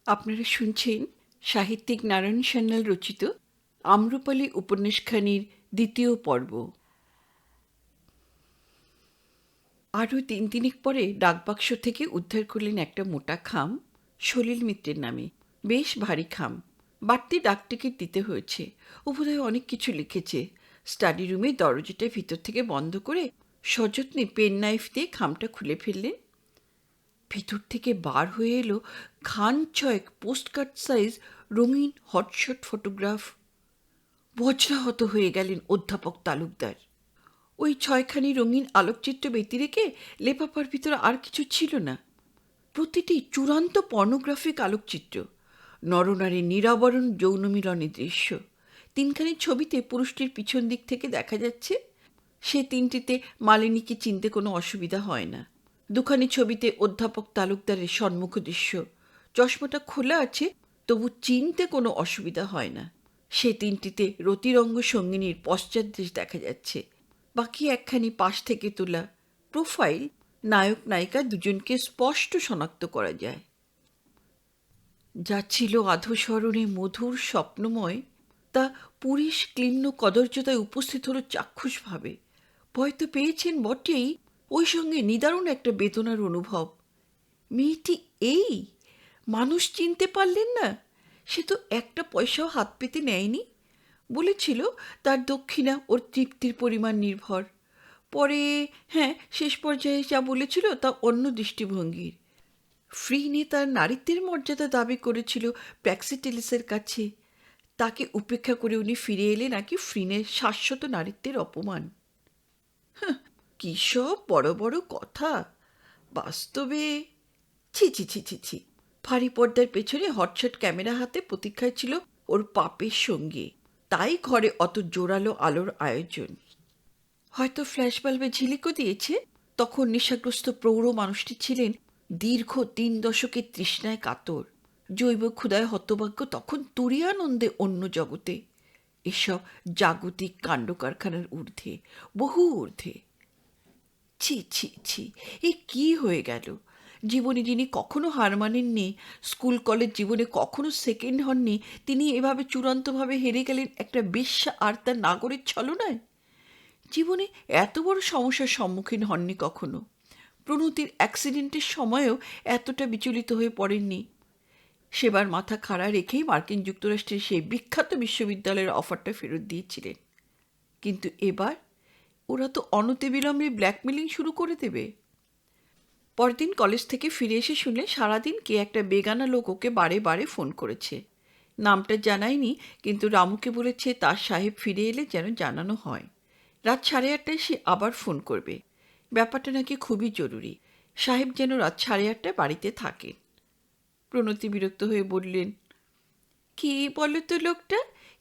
আপনারা শুনছেন সাহিত্যিক নারায়ণ সান্যাল রচিত আম্রপালি উপন্যাসখানির দ্বিতীয় পর্ব। আরও দিনেক পরে ডাকবাক্স থেকে উদ্ধার করলেন একটা মোটা খাম, সলিল মিত্রের নামে। বেশ ভারী খাম, বাড়তি ডাক টিকিট দিতে হয়েছে। ও বোধহয় অনেক কিছু লিখেছে। স্টাডি রুমে দরজাটা ভিতর থেকে বন্ধ করে সযত্নে পেন নাইফ দিয়ে খামটা খুলে ফেললেন। ভিতর থেকে বার হয়ে এলো খান ছয়েক পোস্টকার্ড সাইজ রঙিন হটশট ফটোগ্রাফ। বজ্রাহত হয়ে গেলেন অধ্যাপক তালুকদার। ওই ছয়খানি রঙিন আলোকচিত্র ব্যতিরেকে লেফাফার ভিতরে আর কিছু ছিল না। প্রতিটি চূড়ান্ত পর্নোগ্রাফিক আলোকচিত্র, নরনারীর নিরাবরণ যৌন মিলনের দৃশ্য। তিনখানি ছবিতে পুরুষটির পিছন দিক থেকে দেখা যাচ্ছে। সে তিনটিতে মালিনীকে চিনতে কোনো অসুবিধা হয় না। দুখানি ছবিতে অধ্যাপক তালুকদারের সম্মুখ দৃশ্য। চশমাটা খোলা আছে, তবু চিনতে কোনো অসুবিধা হয় না। সে তিনটিতে রতিরঙ্গ সঙ্গিনীর পশ্চাৎদেশ দেখা যাচ্ছে। বাকি একখানি পাশ থেকে তোলা প্রোফাইল, নায়ক নায়িকা দুজনকে স্পষ্ট শনাক্ত করা যায়। যা ছিল আধস্মরণে মধুর স্বপ্নময়, তা পুরীশ ক্লিন্ন কদর্যতায় উপস্থিত হলো চাক্ষুষভাবে। ভয় তো পেয়েছেন বটেই, ওই সঙ্গে নিদারুণ একটা বেদনার অনুভব। মেয়েটি এই মানুষ চিনতে পারলেন না। সে তো একটা পয়সাও হাত পেতে নেয়নি। বলেছিল তার দক্ষিণা ওর তৃপ্তির পরিমাণ নির্ভর। পরে হ্যাঁ, শেষ পর্যায়ে যা বলেছিল তা অন্য দৃষ্টিভঙ্গির। ফ্রিনে তার নারীত্বের মর্যাদা দাবি করেছিল প্যাক্সিটেলিসের কাছে। তাকে উপেক্ষা করে উনি ফিরে এলে নাকি ফ্রিনের শাশ্বত নারীত্বের অপমান। কী সব বড় বড় কথা! বাস্তবে ছি ছি ছি ছি ছি। ভারী পর্দার পেছনে হটশট ক্যামেরা হাতে প্রতীক্ষায় ছিল ওর পাপের সঙ্গে। তাই ঘরে অত জোরালো আলোর আয়োজন। হয়তো ফ্ল্যাশ বাল্বে ঝিলিকও দিয়েছে। তখন নেশাগ্রস্ত প্রৌঢ় মানুষটি ছিলেন দীর্ঘ 3 দশকের তৃষ্ণায় কাতর। জৈব ক্ষুধায় হতভাগ্য তখন তুরীয়ানন্দে অন্য জগতে। এসব জাগতিক কাণ্ড কারখানার ঊর্ধ্বে, বহু ঊর্ধ্বে। ছি ছি ছি, এ কি হয়ে গেল! জীবনে যিনি কখনো হার মানেননি, স্কুল কলেজ জীবনে কখনো সেকেন্ড হননি, তিনি এভাবে চূড়ান্তভাবে হেরে গেলেন একটা বেশ্যা আর তার নাগরের ছলনায়। জীবনে এত বড় সমস্যার সম্মুখীন হননি কখনো। প্রণতির অ্যাক্সিডেন্টের সময়েও এতটা বিচলিত হয়ে পড়েননি। সেবার মাথা খাড়া রেখেই মার্কিন যুক্তরাষ্ট্রের সেই বিখ্যাত বিশ্ববিদ্যালয়ের অফারটা ফেরত দিয়েছিলেন। কিন্তু এবার ওরা তো অনতিবিলম্বে ব্ল্যাকমেলিং শুরু করে দেবে। পরদিন কলেজ থেকে ফিরে এসে শুনলে সারাদিন কে একটা বেগানা লোক ওকে বারে বারে ফোন করেছে। নামটা জানায়নি, কিন্তু রামুকে বলেছে তার সাহেব ফিরে এলে যেন জানানো হয়। রাত 8:30টায় সে আবার ফোন করবে। ব্যাপারটা নাকি খুবই জরুরি। সাহেব যেন রাত 8:30টায় বাড়িতে থাকেন। প্রণতি বিরক্ত হয়ে বললেন, কি বলো তো লোকটা,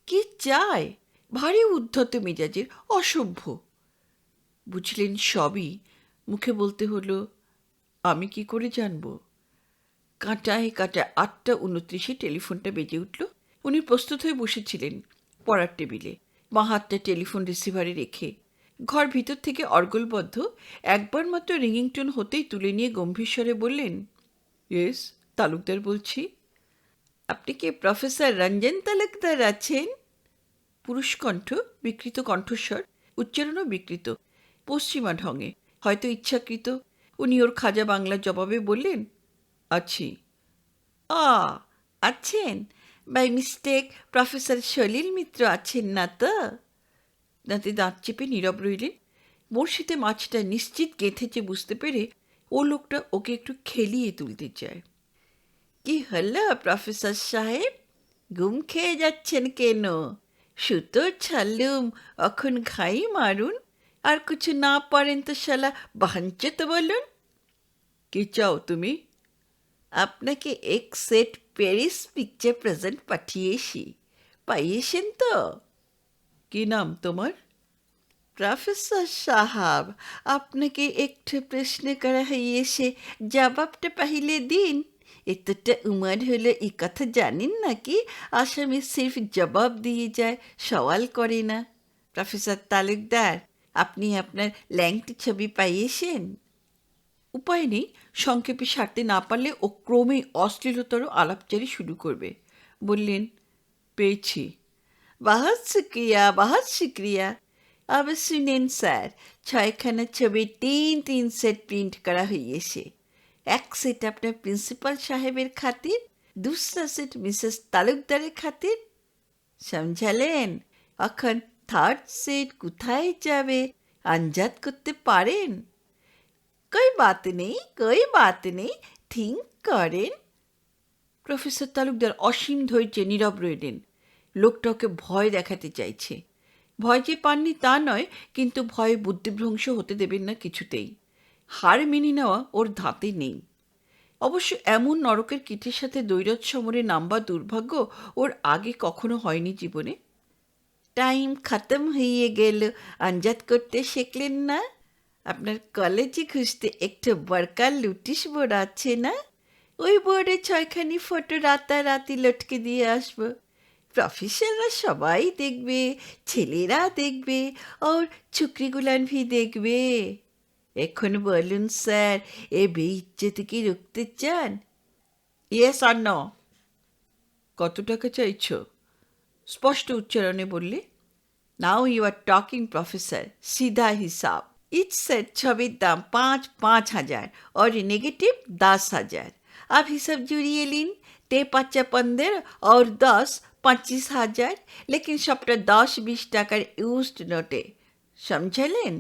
কি চায়? ভারী উদ্ধত মেজাজের, অসভ্য। বুঝলেন সবই। মুখে বলতে হলো, আমি কি করে জানবো? কাঁটায় কাঁটায় 8:29 টেলিফোনটা বেজে উঠল। উনি প্রস্তুত হয়ে বসেছিলেন পড়ার টেবিলে, বাঁ হাতটা টেলিফোন রিসিভারে রেখে। ঘর ভিতর থেকে অর্গলবদ্ধ একবার মাত্র রিংিং টোন হতেই তুলে নিয়ে গম্ভীর স্বরে বললেন, ইয়েস, তালুকদার বলছি। আপনি কি প্রফেসর রঞ্জন তালুকদার আছেন? পুরুষ কণ্ঠ, বিকৃত কণ্ঠস্বর, উচ্চারণও বিকৃত, পশ্চিমা ঢঙে, হয়তো ইচ্ছাকৃত। উনি ওর খাজা বাংলার জবাবে বললেন, আছি। আ আছেন? বাই মিস্টেক প্রফেসর সলিল মিত্র আছেন না তো? দাঁতে দাঁত চেপে নীরব রইলেন। বড়শিতে মাছটা নিশ্চিত গেঁথেছে বুঝতে পেরে ও লোকটা ওকে একটু খেলিয়ে তুলতে চায়। কি হলো প্রফেসর সাহেব, ঘুম খেয়ে যাচ্ছেন কেন? সুতো ছাড়লুম, এখন ঘাই মারুন। আর কিছু না পারেন তো শালা বাহাঞ্চে তো বলুন। কি চাও তুমি? আপনাকে এক সেট প্যারিস পিকচার প্রেজেন্ট পাঠিয়েছি, পাইয়েছেন তো? কি নাম তোমার? প্রফেসর সাহাব, আপনাকে একটু প্রশ্ন করা হয়েছে, জবাবটা পাহিলে দিন। এতটা উমার হলো এই কথা জানেন নাকি আসামি সির্ফ জবাব দিয়ে যায়, সওয়াল করে না? প্রফেসর তালুকদার, আপনি আপনার ল্যাংটি ছবি পাইয়েছেন? উপায় নেই, সংক্ষেপে সারতে না পারলে ও ক্রমেই অশ্লীলতর আলাপচারি শুরু করবে। বললেন, পেয়েছি। বহুত শুক্রিয়া, বহুত শুক্রিয়া। আবার শুনেন স্যার, 6খানা ছবির 3 সেট প্রিন্ট করা হইয়েছে। এক সেট আপনার প্রিন্সিপাল সাহেবের খাতির, দুসরা সেট মিসেস তালুকদারের খাতির। সমঝালেন? এখন থার্ড সেট কোথায় যাবে আঞ্জাদ করতে পারেন? কই বাত নেই, কই বাত নেই, থিঙ্ক করেন। প্রফেসর তালুকদার অসীম ধৈর্যে নীরব রইলেন। লোকটা ওকে ভয় দেখাতে চাইছে। ভয় যে পাননি তা নয়, কিন্তু ভয়ে বুদ্ধিভ্রংশ হতে দেবেন না কিছুতেই। হার মেনে নেওয়া ওর ধাতে নেই। অবশ্য এমন নরকের কীটের সাথে দৈরথ সমরে নামবার দুর্ভাগ্য ওর আগে কখনো হয়নি জীবনে। টাইম খতম হয়ে গেল, আঞ্জাদ করতে শিখলেন না? আপনার কলেজে খুঁজতে একটু বড়কা লুটিস বোর্ড আছে না? ওই বোর্ডে 6খানি ফটো রাতারাতি লটকে দিয়ে আসবো। প্রফেসররা সবাই দেখবে, ছেলেরা দেখবে, और ছুকরিগুলান ভি দেখবে। এখন বলুন স্যার, এ বেইজ্জতি কি রুখতে চান? ইয়েস আর নো। কত টাকা চাইছ? স্পষ্ট উচ্চারণে বললে। Now you are talking professor, সিধা হিসাব। इच सेट छविर दाम 5,000 और नेगेटिव 10,000। अब हिसाब जुड़िए लीन, 5-15 और 10 25,000, लेकिन सबटा 10-20 টাকার ইউজড নোটে। সমঝালেন?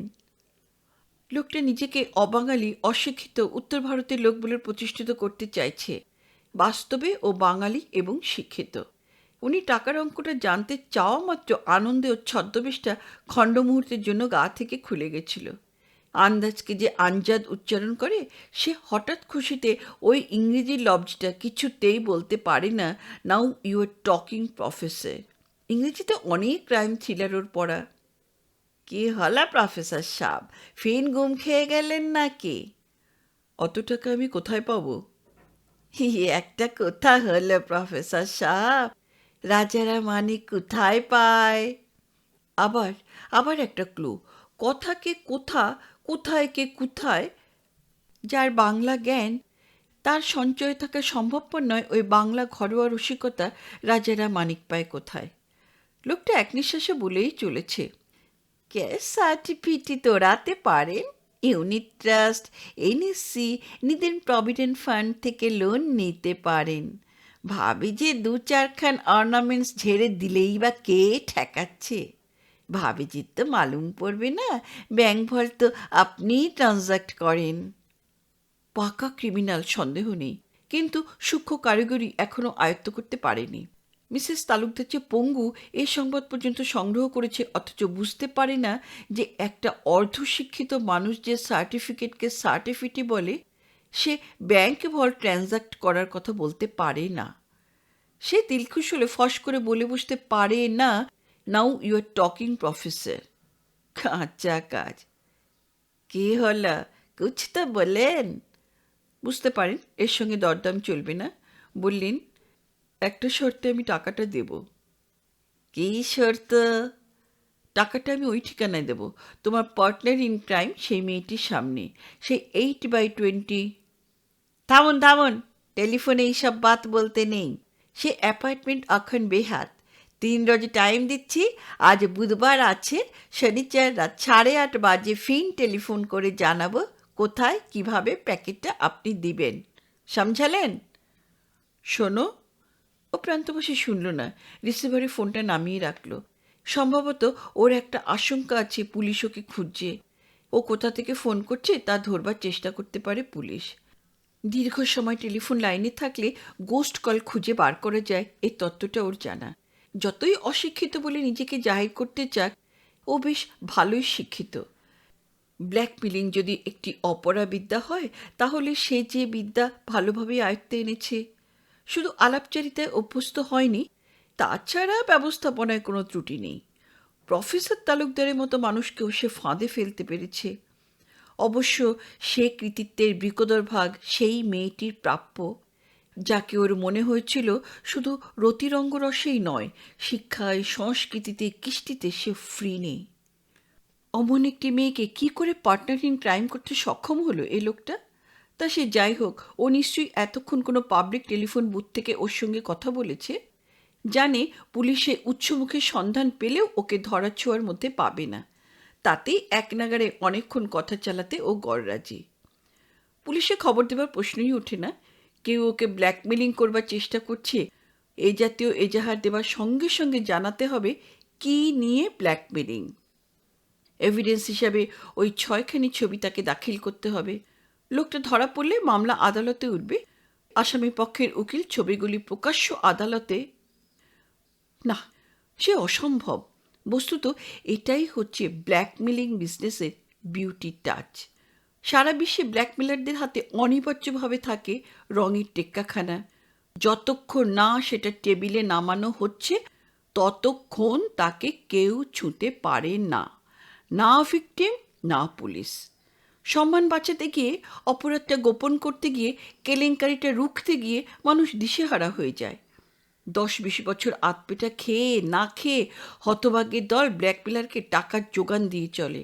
লোকটা নিজেকে অবাঙালি, অশিক্ষিত উত্তর ভারতের লোক বলে প্রতিষ্ঠিত করতে চাইছে। বাস্তবে ও বাঙালি এবং শিক্ষিত। উনি টাকার অঙ্কটা জানতে চাওয়া মাত্র আনন্দে ও ছদ্মবেশটা খণ্ডমুহূর্তের জন্য গা থেকে খুলে গেছিল। আন্দাজকে যে আঞ্জাদ উচ্চারণ করে, সে হঠাৎ খুশিতে ওই ইংরেজি লব্জটা কিছুতেই বলতে পারে না। Now you are talking professor. ইংরেজিতে অনেক ক্রাইম থ্রিলার ওর পড়া। কি হলা প্রফেসর সাহেব, ফিন গুম খেয়ে গেলেন নাকি? অত টাকা আমি কোথায় পাবো? একটা কথা হলো প্রফেসর সাহেব, রাজারা মানিক কোথায় পায়? আবার আবার একটা ক্লু। কথাকে কোথা, কোথায় কে কোথায়। যার বাংলা জ্ঞান, তার সঞ্চয়ে থাকা সম্ভবপর নয় ওই বাংলা ঘরোয়া রসিকতা, রাজারা মানিক পায় কোথায়। লোকটা এক নিঃশ্বাসে বলেই চলেছে, ক্যাশ সার্টিফিকেট ওড়াতে পারেন, ইউনিট ট্রাস্ট, এনএসসি, নিদেন প্রভিডেন্ট ফান্ড থেকে লোন নিতে পারেন। ভাবি যে 2-4খান অর্নামেন্টস ঝেড়ে দিলেই বা কে ঠেকাচ্ছে? ভাবিজির তো মালুম পড়বে না, ব্যাংক ভল তো আপনিই ট্রানজ্যাক্ট করেন। পাকা ক্রিমিনাল, সন্দেহ নেই, কিন্তু সূক্ষ্ম কারিগরি এখনও আয়ত্ত করতে পারেনি। মিসেস তালুকদার যে পঙ্গু এই সংবাদ পর্যন্ত সংগ্রহ করেছে, অথচ বুঝতে পারে না যে একটা অর্ধশিক্ষিত মানুষ যে সার্টিফিকেটকে সার্টিফিকেটই বলে, সে ব্যাংকে ভল ট্রানজ্যাক্ট করার কথা বলতে পারে না। সে দিলখুশ হলে ফস করে বলে বসতে পারে না, now you are talking professor. কাঁচা কাজ। কি হলো, কুছ তো বলেন। বুঝতে পারেন এর সঙ্গে দরদাম চলবে না। বললেন, একটা শর্তে আমি টাকাটা দেব। কী শর্ত? টাকাটা আমি ওই ঠিকানায় দেব, তোমার পার্টনার ইন ক্রাইম সেই মেয়েটির সামনে, সেই 8/20। থামুন থামুন, টেলিফোনে এইসব বাত বলতে নেই। সে অ্যাপয়েন্টমেন্ট এখন বেহাত। 3 রোজ টাইম দিচ্ছি। আজ বুধবার আছে, শনিচার রাত 8:30 বাজে ফিন টেলিফোন করে জানাবো কোথায় কিভাবে প্যাকেটটা আপনি দিবেন। সমঝালেন? শোনো। ও প্রান্তবাসী শুনল না, রিসিভারে ফোনটা নামিয়ে রাখল। সম্ভবত ওর একটা আশঙ্কা আছে পুলিশ ওকে খুঁজছে। ও কোথা থেকে ফোন করছে তা ধরবার চেষ্টা করতে পারে পুলিশ। দীর্ঘ সময় টেলিফোন লাইনে থাকলে গোস্ট কল খুঁজে বার করা যায়, এই তত্ত্বটা ওর জানা। যতই অশিক্ষিত বলে নিজেকে জাহির করতে চাক, ও বেশ ভালোই শিক্ষিত। ব্ল্যাকমেলিং যদি একটি অপরাবিদ্যা হয়, তাহলে সে যে বিদ্যা ভালোভাবে আয়ত্তে এনেছে। শুধু আলাপচারিতায় অভ্যস্ত হয়নি, তাছাড়া ব্যবস্থাপনায় কোনো ত্রুটি নেই। প্রফেসর তালুকদারের মতো মানুষকেও সে ফাঁদে ফেলতে পেরেছে। অবশ্য সে কৃতিত্বের বৃকদর ভাগ সেই মেয়েটির প্রাপ্য, যাকে ওর মনে হয়েছিল শুধু রতিরঙ্গরসেই নয়, শিক্ষায়, সংস্কৃতিতে, কৃষ্টিতে সে ফ্রি নেই। অমন একটি মেয়েকে কি করে পার্টনার ইন ক্রাইম করতে সক্ষম হলো এই লোকটা? তা সে যাই হোক, ও নিশ্চয়ই এতক্ষণ কোনো পাবলিক টেলিফোন বুথ থেকে ওর সঙ্গে কথা বলেছে। জানে পুলিশে উৎসমুখে সন্ধান পেলেও ওকে ধরাছোঁয়ার মধ্যে পাবে না। তাতেই এক নাগাড়ে অনেকক্ষণ কথা চালাতে ও গড়রাজি। পুলিশে খবর দেবার প্রশ্নই ওঠে না। কেউ ওকে ব্ল্যাকমেলিং করবার চেষ্টা করছে, এই জাতীয় এজাহার দেবার সঙ্গে সঙ্গে জানাতে হবে কী নিয়ে ব্ল্যাকমেলিং। এভিডেন্স হিসাবে ওই 6খানি ছবি তাকে দাখিল করতে হবে। লোকটা ধরা পড়লে মামলা আদালতে উঠবে। আসামি পক্ষের উকিল ছবিগুলি প্রকাশ্য আদালতে, না, সে অসম্ভব। বস্তুত এটাই হচ্ছে ব্ল্যাকমেলিং বিজনেসের বিউটি টাচ। সারা বিশ্বে ব্ল্যাকমেলারদের হাতে অনিবার্যভাবে থাকে রঙের টেক্কাখানা। যতক্ষণ না সেটা টেবিলে নামানো হচ্ছে ততক্ষণ তাকে কেউ ছুঁতে পারে না, না ভিকটিম, না পুলিশ। সম্মান বাঁচাতে গিয়ে, অপরাধটা গোপন করতে গিয়ে, কেলেঙ্কারিটা রুখতে গিয়ে মানুষ দিশেহারা হয়ে যায়। 10-20 বছর আতপেটা খেয়ে না খেয়ে হতভাগ্যের দল ব্ল্যাকমেলারকে টাকার যোগান দিয়ে চলে।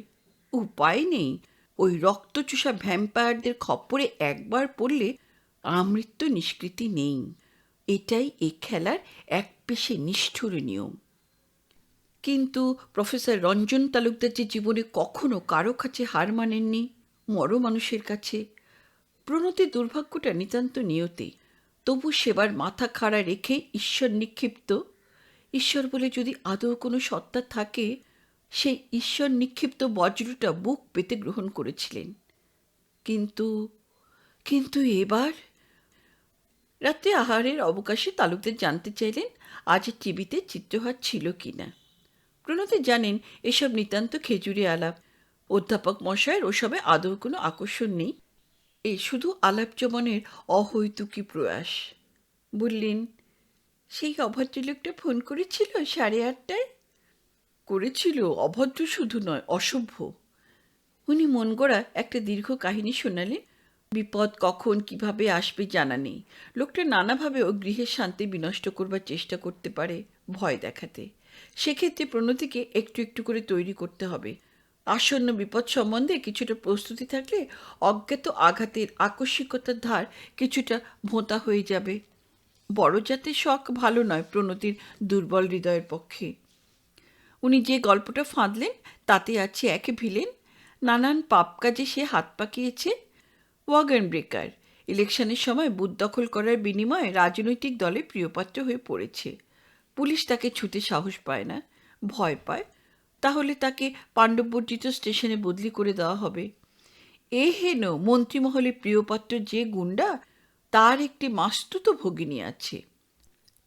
উপায় নেই, ওই রক্তচোষা ভ্যাম্পায়ারদের খপ্পরে একবার পড়লে আমৃত্যু নিষ্কৃতি নেই। এটাই এই খেলার এক পেশে নিষ্ঠুর নিয়ম। কিন্তু প্রফেসর রঞ্জন তালুকদার যে জীবনে কখনো কারো কাছে হার মানেননি, মরো মানুষের কাছে। প্রণতির দুর্ভাগ্যটা নিতান্ত নিয়তি। তবু সেবার মাথা খাড়া রেখে ঈশ্বর নিক্ষিপ্ত, ঈশ্বর বলে যদি আদৌ কোনো সত্তা থাকে, সেই ঈশ্বর নিক্ষিপ্ত বজ্রটা বুক পেতে গ্রহণ করেছিলেন। কিন্তু কিন্তু এবার রাত্রে আহারের অবকাশে তালুকদার জানতে চাইলেন আজ টিভিতে চিত্রহার ছিল কি না। প্রণতি জানেন এসব নিতান্ত খেজুরি আলাপ। অধ্যাপক মশায়ের ওসবে আদৌ কোনো আকর্ষণ নেই। এ শুধু আলাপ জমানের অহৈতুকী প্রয়াস। বললেন, সেই অভদ্র লোকটা ফোন করেছিল 8:30টায়। করেছিল, অভদ্র শুধু নয়, অসভ্য। উনি মন গড়া একটা দীর্ঘ কাহিনী শোনালেন। বিপদ কখন কিভাবে আসবে জানা নেই। লোকটা নানাভাবে ও গৃহের শান্তি বিনষ্ট করবার চেষ্টা করতে পারে ভয় দেখাতে। সেক্ষেত্রে প্রণতিকে একটু একটু করে তৈরি করতে হবে। আসন্ন বিপদ সম্বন্ধে কিছুটা প্রস্তুতি থাকলে অজ্ঞাত আঘাতের আকস্মিকতার ধার কিছুটা ভোঁতা হয়ে যাবে। বড় জাতের শখ ভালো নয় প্রণতির দুর্বল হৃদয়ের পক্ষে। উনি যে গল্পটা ফাঁদলেন তাতে আছে এক ভিলেন, নানান পাপ কাজে সে হাত পাকিয়েছে। ওয়াগন ব্রেকার, ইলেকশনের সময় বুথ দখল করার বিনিময়ে রাজনৈতিক দলে প্রিয়পাত্র হয়ে পড়েছে। পুলিশ তাকে ছুটে সাহস পায় না, ভয় পায়। তাহলে তাকে পাণ্ডববর্জিত স্টেশনে বদলি করে দেওয়া হবে। এ হেন মন্ত্রীমহলে প্রিয়পাত্র যে গুন্ডা, তার একটি মাস্তুত ভগিনী আছে।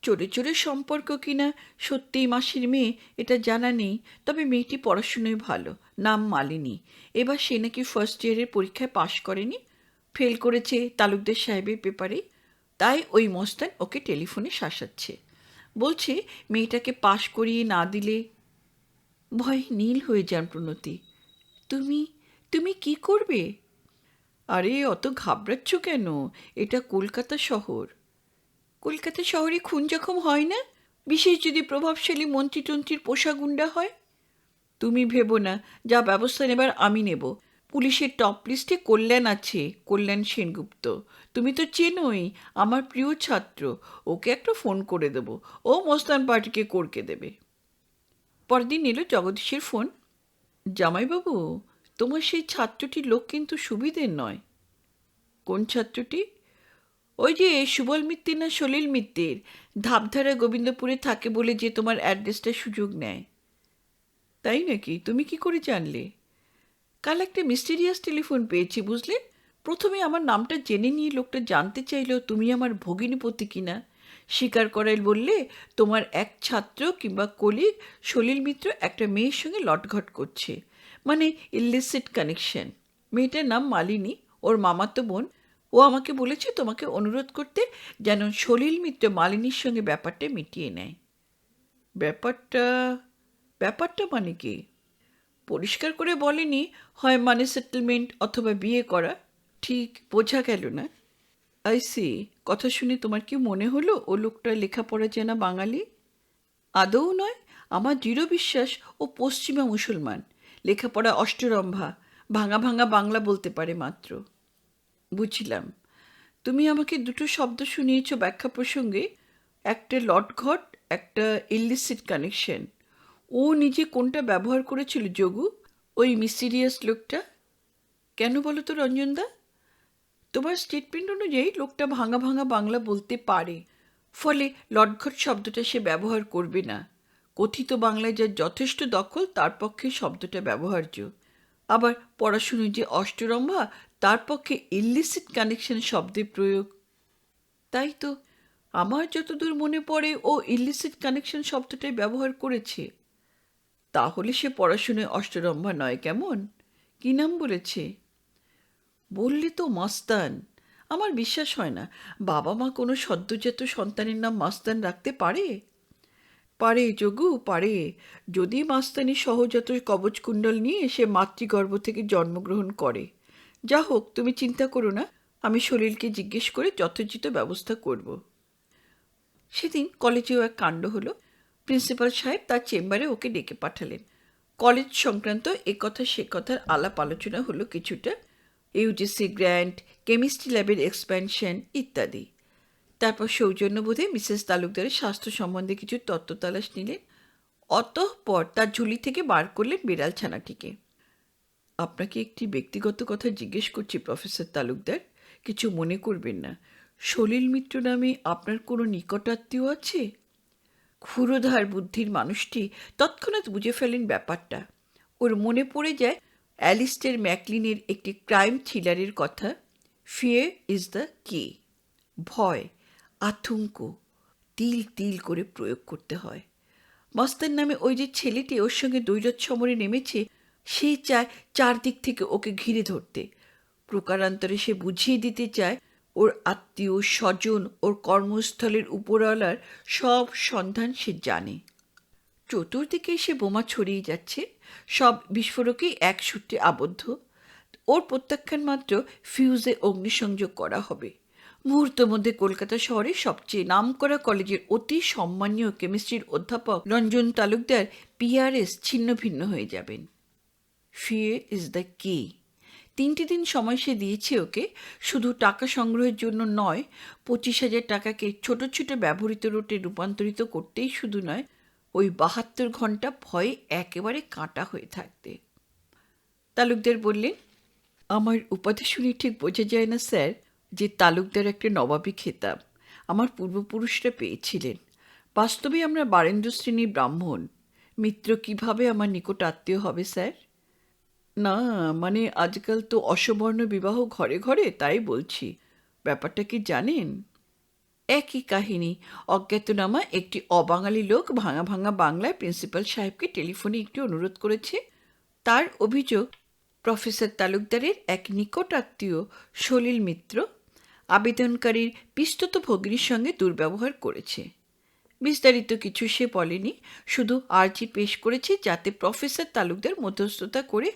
চোরে চোরে সম্পর্ক কিনা সত্যিই মাসির মেয়ে এটা জানা নেই, তবে মেয়েটি পড়াশুনোয় ভালো, নাম মালিনী। এবার সে নাকি ফার্স্ট ইয়ারের পরীক্ষায় পাশ করেনি, ফেল করেছে তালুকদার সাহেবের পেপারে। তাই ওই মস্তান ওকে টেলিফোনে শাসাচ্ছে। বলছে মেয়েটাকে পাশ করিয়ে না দিলে। ভয়ে নীল হয়ে যান প্রণতি। তুমি তুমি কি করবে? আরে অত ঘাবড়াচ্ছ কেন? এটা কলকাতা শহর। কলকাতা শহরে খুন জখম হয় না? বিশেষ যদি প্রভাবশালী মন্ত্রীতন্ত্রীর পোষা গুন্ডা হয়? তুমি ভেবো না, যা ব্যবস্থা নেবার আমি নেব। পুলিশের টপ লিস্টে কল্যাণ আছে, কল্যাণ সেনগুপ্ত। তুমি তো চেনোই, আমার প্রিয় ছাত্র। ওকে একটা ফোন করে দেবো, ও মস্তান পার্টিকে করকে দেবে। পরদিন এলো জগদীশের ফোন। জামাইবাবু, তোমার সেই ছাত্রটির লোক কিন্তু সুবিধের নয়। কোন ছাত্রটি? ওই যে সুবল মিত্তির না সলিল মিত্তির, ধাপধারা গোবিন্দপুরে থাকে বলে যে তোমার অ্যাড্রেসটা সুযোগ নেয়। তাই নাকি? তুমি কি করে জানলে? কাল একটা মিস্টিরিয়াস টেলিফোন পেয়েছি বুঝলে। প্রথমে আমার নামটা জেনে নিয়ে লোকটা জানতে চাইল তুমি আমার ভগিনীপতি কিনা। স্বীকার করাই বললে তোমার এক ছাত্র কিংবা কলিগ সলিল মিত্র একটা মেয়ের সঙ্গে লটঘট করছে, মানে ইলিসিট কানেকশন। মেয়েটার নাম মালিনী, ওর মামাতো বোন। ও আমাকে বলেছে তোমাকে অনুরোধ করতে যেন সলিল মিত্র মালিনীর সঙ্গে ব্যাপারটা মিটিয়ে নেয়। ব্যাপারটা ব্যাপারটা মানে কি? পরিষ্কার করে বলেনি, হয় মানে সেটেলমেন্ট অথবা বিয়ে করা। ঠিক বোঝা গেল না। I see. কথা শুনে তোমার কি মনে হলো ও লোকটা লেখাপড়া জানা বাঙালি? আদৌ নয়। আমার দৃঢ় বিশ্বাস ও পশ্চিমা মুসলমান, লেখাপড়া অষ্টরম্ভা, ভাঙা ভাঙা বাংলা বলতে পারে মাত্র। বুঝলাম। তুমি আমাকে দুটো শব্দ শুনিয়েছ ব্যাখ্যা প্রসঙ্গে, একটা লটঘট, একটা ইলিসিট কানেকশন। ও নিজে কোনটা ব্যবহার করেছিল যোগু, ওই মিস্টিরিয়াস লোকটা? কেন বলো তো রঞ্জনদা? তোমার স্টেটমেন্ট অনুযায়ী লোকটা ভাঙা ভাঙা বাংলা বলতে পারে, ফলে লটঘট শব্দটা সে ব্যবহার করবে না। কথিত বাংলায় যার যথেষ্ট দখল তার পক্ষে শব্দটা ব্যবহার্য। আবার পড়াশুনোর যে অষ্টরম্ভা, তার পক্ষে ইলিসিট কানেকশন শব্দের প্রয়োগ। তাই তো, আমার যতদূর মনে পড়ে ও ইলিসিট কানেকশন শব্দটাই ব্যবহার করেছে। তাহলে সে পড়াশুনোয় অষ্টরম্ভা নয় কেমন? কি নাম বলেছে? বললে তো মাস্তান। আমার বিশ্বাস হয় না বাবা মা কোনো সদ্যোজাত সন্তানের নাম মাস্তান রাখতে পারে। পারে যোগু, পারে। যদি মাস্তানি সহজাত কবচকুণ্ডল নিয়ে সে মাতৃগর্ভ থেকে জন্মগ্রহণ করে। যা হোক, তুমি চিন্তা করো না, আমি সলিলকে জিজ্ঞেস করে যথোচিত ব্যবস্থা করব। সেদিন কলেজেও এক কাণ্ড হলো। প্রিন্সিপাল সাহেব তার চেম্বারে ওকে ডেকে পাঠালেন। কলেজ সংক্রান্ত এ কথা সে কথার আলাপ আলোচনা হলো কিছুটা, ইউজিসি গ্র্যান্ট, কেমিস্ট্রি ল্যাবের এক্সপ্যানশন ইত্যাদি। তারপর সৌজন্যবোধে মিসেস তালুকদারের স্বাস্থ্য সম্বন্ধে কিছু তত্ত্ব তালাশ নিলেন। অতঃপর তার ঝুলি থেকে বার করলেন বিড়াল ছানাটিকে। আপনাকে একটি ব্যক্তিগত কথা জিজ্ঞেস করছি প্রফেসর তালুকদার, কিছু মনে করবেন না। সলিল মিত্র নামে আপনার কোনো নিকটাত্মীয় আছে? ক্ষুরোধার বুদ্ধির মানুষটি তৎক্ষণাৎ বুঝে ফেলেন ব্যাপারটা। ওর মনে পড়ে যায় অ্যালিস্টার ম্যাকলিনের একটি ক্রাইম থ্রিলারের কথা, ফিয়ার ইজ দ্য কি। ভয়, আতঙ্ক তিল তিল করে প্রয়োগ করতে হয়। মস্তান নামে ওই যে ছেলেটি ওর সঙ্গে দৈরথ সমরে নেমেছে, সে চায় চারদিক থেকে ওকে ঘিরে ধরতে। প্রকারান্তরে সে বুঝিয়ে দিতে চায় ওর আত্মীয় স্বজন, ওর কর্মস্থলের উপরওয়ালার সব সন্ধান সে জানে। চতুর্দিকে সে বোমা ছড়িয়ে যাচ্ছে, সব বিস্ফোরকেই এক সূত্রে আবদ্ধ। ওর প্রত্যাখ্যান মাত্র ফিউজে অগ্নিসংযোগ করা হবে। মুহূর্তের মধ্যে কলকাতা শহরের সবচেয়ে নামকরা কলেজের অতি সম্মানীয় কেমিস্ট্রির অধ্যাপক রঞ্জন তালুকদার পিআরএস ছিন্ন ভিন্ন হয়ে যাবেন। ফিয়ার ইজ দ্য কি। 3টে দিন সময় সে দিয়েছে ওকে, শুধু টাকা সংগ্রহের জন্য নয়, 25,000 টাকাকে ছোট ছোট ব্যবহৃত নোটে রূপান্তরিত করতেই শুধু নয়, ওই 72 ঘন্টা ভয়ে একেবারে কাঁটা হয়ে থাকতে। তালুকদার বললেন, আমার উপাধি শুনে ঠিক বোঝা যায় না স্যার যে তালুকদার একটা নবাবী খেতাব আমার পূর্বপুরুষরা পেয়েছিলেন। বাস্তবে আমরা বারেন্দ্র শ্রেণীর ব্রাহ্মণ। মিত্র কিভাবে আমার নিকট আত্মীয় হবে স্যার? না, মানে আজকাল তো অসবর্ণ বিবাহ ঘরে ঘরে, তাই বলছি। ব্যাপারটা কি জানেন? একই কাহিনী। অজ্ঞাতনামা একটি অবাঙালি লোক ভাঙা ভাঙা বাংলায় প্রিন্সিপাল সাহেবকে টেলিফোনে একটি অনুরোধ করেছে। তার অভিযোগ প্রফেসর তালুকদারের এক নিকট আত্মীয় সলিল মিত্র আবেদনকারীর পিস্তত ভগিনীর সঙ্গে দুর্ব্যবহার করেছে। বিস্তারিত কিছু সে বলেনি, শুধু আর্জি পেশ করেছে যাতে প্রফেসর তালুকদার মধ্যস্থতা করে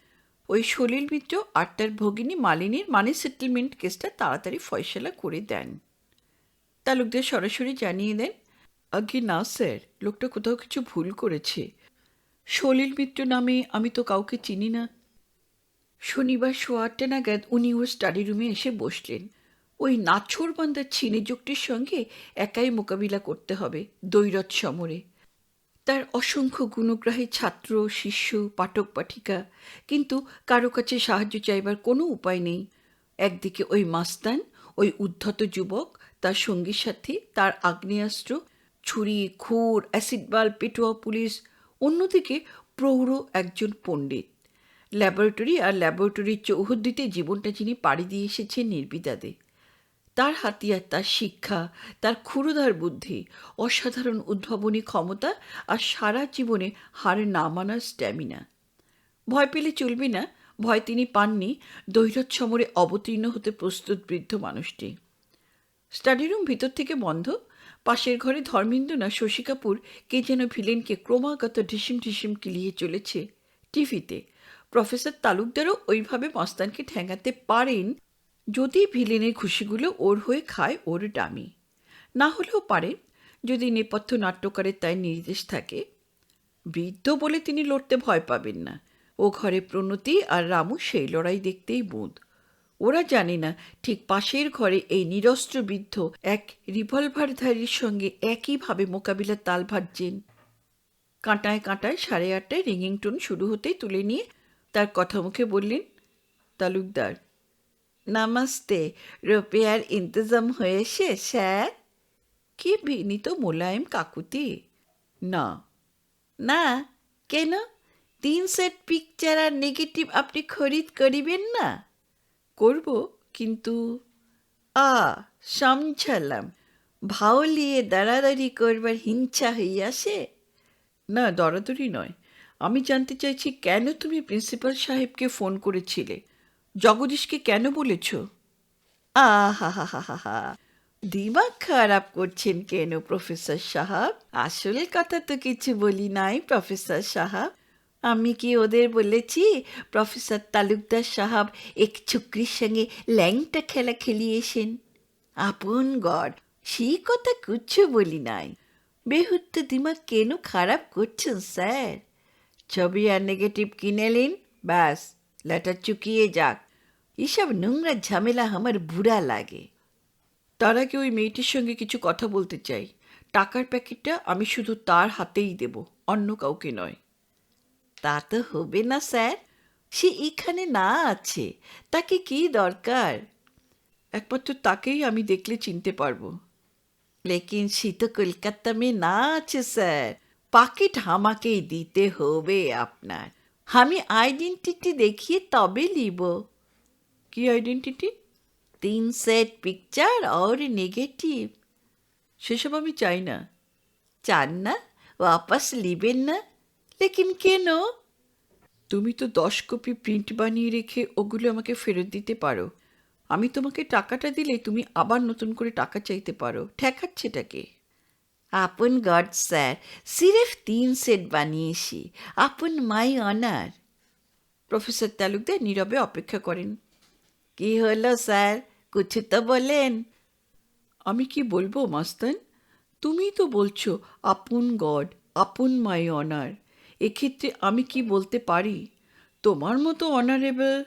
ওই সলিল মিত্র আর তার ভগিনী মালিনীর মানি সেটেলমেন্ট কেসটা তাড়াতাড়ি ফয়সালা করে দেন। তালুকদার সরাসরি জানিয়ে দেন, আগে না স্যার, লোকটা কোথাও কিছু ভুল করেছে। সলিল মিত্র নামে আমি তো কাউকে চিনি না। শনিবার 8:15 নাগাদ উনি ওর স্টাডি রুমে এসে বসলেন। ওই নাছোড়বান্দার ছিনে যুক্তির সঙ্গে একাই মোকাবিলা করতে হবে দৈরথ সমরে। তার অসংখ্য গুণগ্রাহী ছাত্র, শিষ্য, পাঠক পাঠিকা, কিন্তু কারো কাছে সাহায্য চাইবার কোনো উপায় নেই। একদিকে ওই মাস্তান, ওই উদ্ধত যুবক, তার সঙ্গী সাথী, তার আগ্নেয়াস্ত্র, ছুরি, খুর, অ্যাসিড বাল্ব, পেটোয়া পুলিশ। অন্যদিকে প্রৌঢ় একজন পণ্ডিত। ল্যাবরেটরি আর ল্যাবরেটরির চৌহদ্দিতে জীবনটা যিনি পাড়ি দিয়ে এসেছেন নির্বিবাদে। তার হাতিয়ার তার শিক্ষা, তার ক্ষুরোধার বুদ্ধি, অসাধারণ উদ্ভাবনী ক্ষমতা আর সারা জীবনে হার না মানার স্ট্যামিনা। ভয় পেলে চলবে না, ভয় তিনি পাননি। দৈরথ সমরে অবতীর্ণ হতে প্রস্তুত বৃদ্ধ মানুষটি। স্টাডি রুম ভিতর থেকে বন্ধ। পাশের ঘরে ধর্মেন্দ্র না শশী কাপুর কে যেন ভিলেনকে ক্রমাগত ঢিসিম ঢিসিম কিলিয়ে চলেছে টিভিতে। প্রফেসর তালুকদারও ওইভাবে মস্তানকে ঠেঙাতে পারেন যদি ভিলেনের খুশিগুলো ওর হয়ে খায় ওর ডামি। না হলেও পারেন যদি নেপথ্য নাট্যকারের তাই নির্দেশ থাকে। বৃদ্ধ বলে তিনি লড়তে ভয় পাবেন না। ও ঘরে প্রণতি আর রামু সেই লড়াই দেখতেই বোধ। ওরা জানে না ঠিক পাশের ঘরে এই নিরস্ত্র বৃদ্ধ এক রিভলভারধারীর সঙ্গে একইভাবে মোকাবিলার তাল ভাজছেন। কাঁটায় কাঁটায় 8:30টায় রিংিং টোন শুরু হতেই তুলে নিয়ে তার কথা মুখে বললেন, তালুকদার। নমস্তে, রুপিয়ার ইন্তজাম হয়েছে স্যার? কি বিনীত মোলায়েম কাকুতি। না। না কেন? 3 সেট পিকচার আর নেগেটিভ আপনি খরিদ করিবেন না? করব, কিন্তু সমঝালাম, ভাও লিয়ে দাঁড়াদাঁড়ি করবার হিংসা হইয়াছে। না, দরাদরি নয়। আমি জানতে চাইছি কেন তুমি প্রিন্সিপাল সাহেবকে ফোন করেছিলে, জগদীশকে কেন বলেছ? আহা হা হা হা হা, দিমাগ খারাপ করছেন কেন প্রফেসর সাহেব? আসল কথা তো কিছু বলি নাই প্রফেসর সাহেব। আমি কি ওদের বলেছি প্রফেসর তালুকদার সাহেব এক ছুকরির সঙ্গে ল্যাংটা খেলা খেলিয়েছেন? আপন গড, সেই কথা কিচ্ছু বলি নাই। বেহুত্ত দিমাগ কেন খারাপ করছেন স্যার? ছবি আর নেগেটিভ কিনে নিন, ব্যাস, লেটার চুকিয়ে যাক। এসব নোংরা ঝামেলা আমার বুড়া লাগে। তার আগে ওই মেয়েটির সঙ্গে কিছু কথা বলতে চাই। টাকার প্যাকেটটা আমি শুধু তার হাতেই দেব, অন্য কাউকে নয়। তা তো হবে না স্যার, সে এখানে না আছে, তাকে কি দরকার? একমাত্র তাকেই আমি দেখলে চিনতে পারবো। লেকিন সে তো কলকাতা মে না আছে স্যার, পাকেট আমাকেই দিতে হবে আপনার। আমি আইডেন্টিটি দেখিয়ে তবে নিব। কি আইডেন্টিটি? 3 সেট পিকচার और নেগেটিভ। সেসব আমি চাই না। চান না? ওয়াপাস লিবেন না? লেকিন কেন? তুমি তো 10 কপি প্রিন্ট বানিয়ে রেখে ওগুলো আমাকে ফেরত দিতে পারো। আমি তোমাকে টাকাটা দিলে তুমি আবার নতুন করে টাকা চাইতে পারো। ঠেকাচ্ছেটাকে? আপন গড স্যার, সিরেফ 3 সেট বানিয়েছি, আপন মাই অনার। প্রফেসর তালুকদার নীরবে অপেক্ষা করেন। কি হলো স্যার, কিছু তো বলেন। আমি কি বলবো মাস্তান? তুমিই তো বলছো আপন গড, আপন মাই অনার। এক্ষেত্রে আমি কি বলতে পারি? তোমার মতো অনারেবল।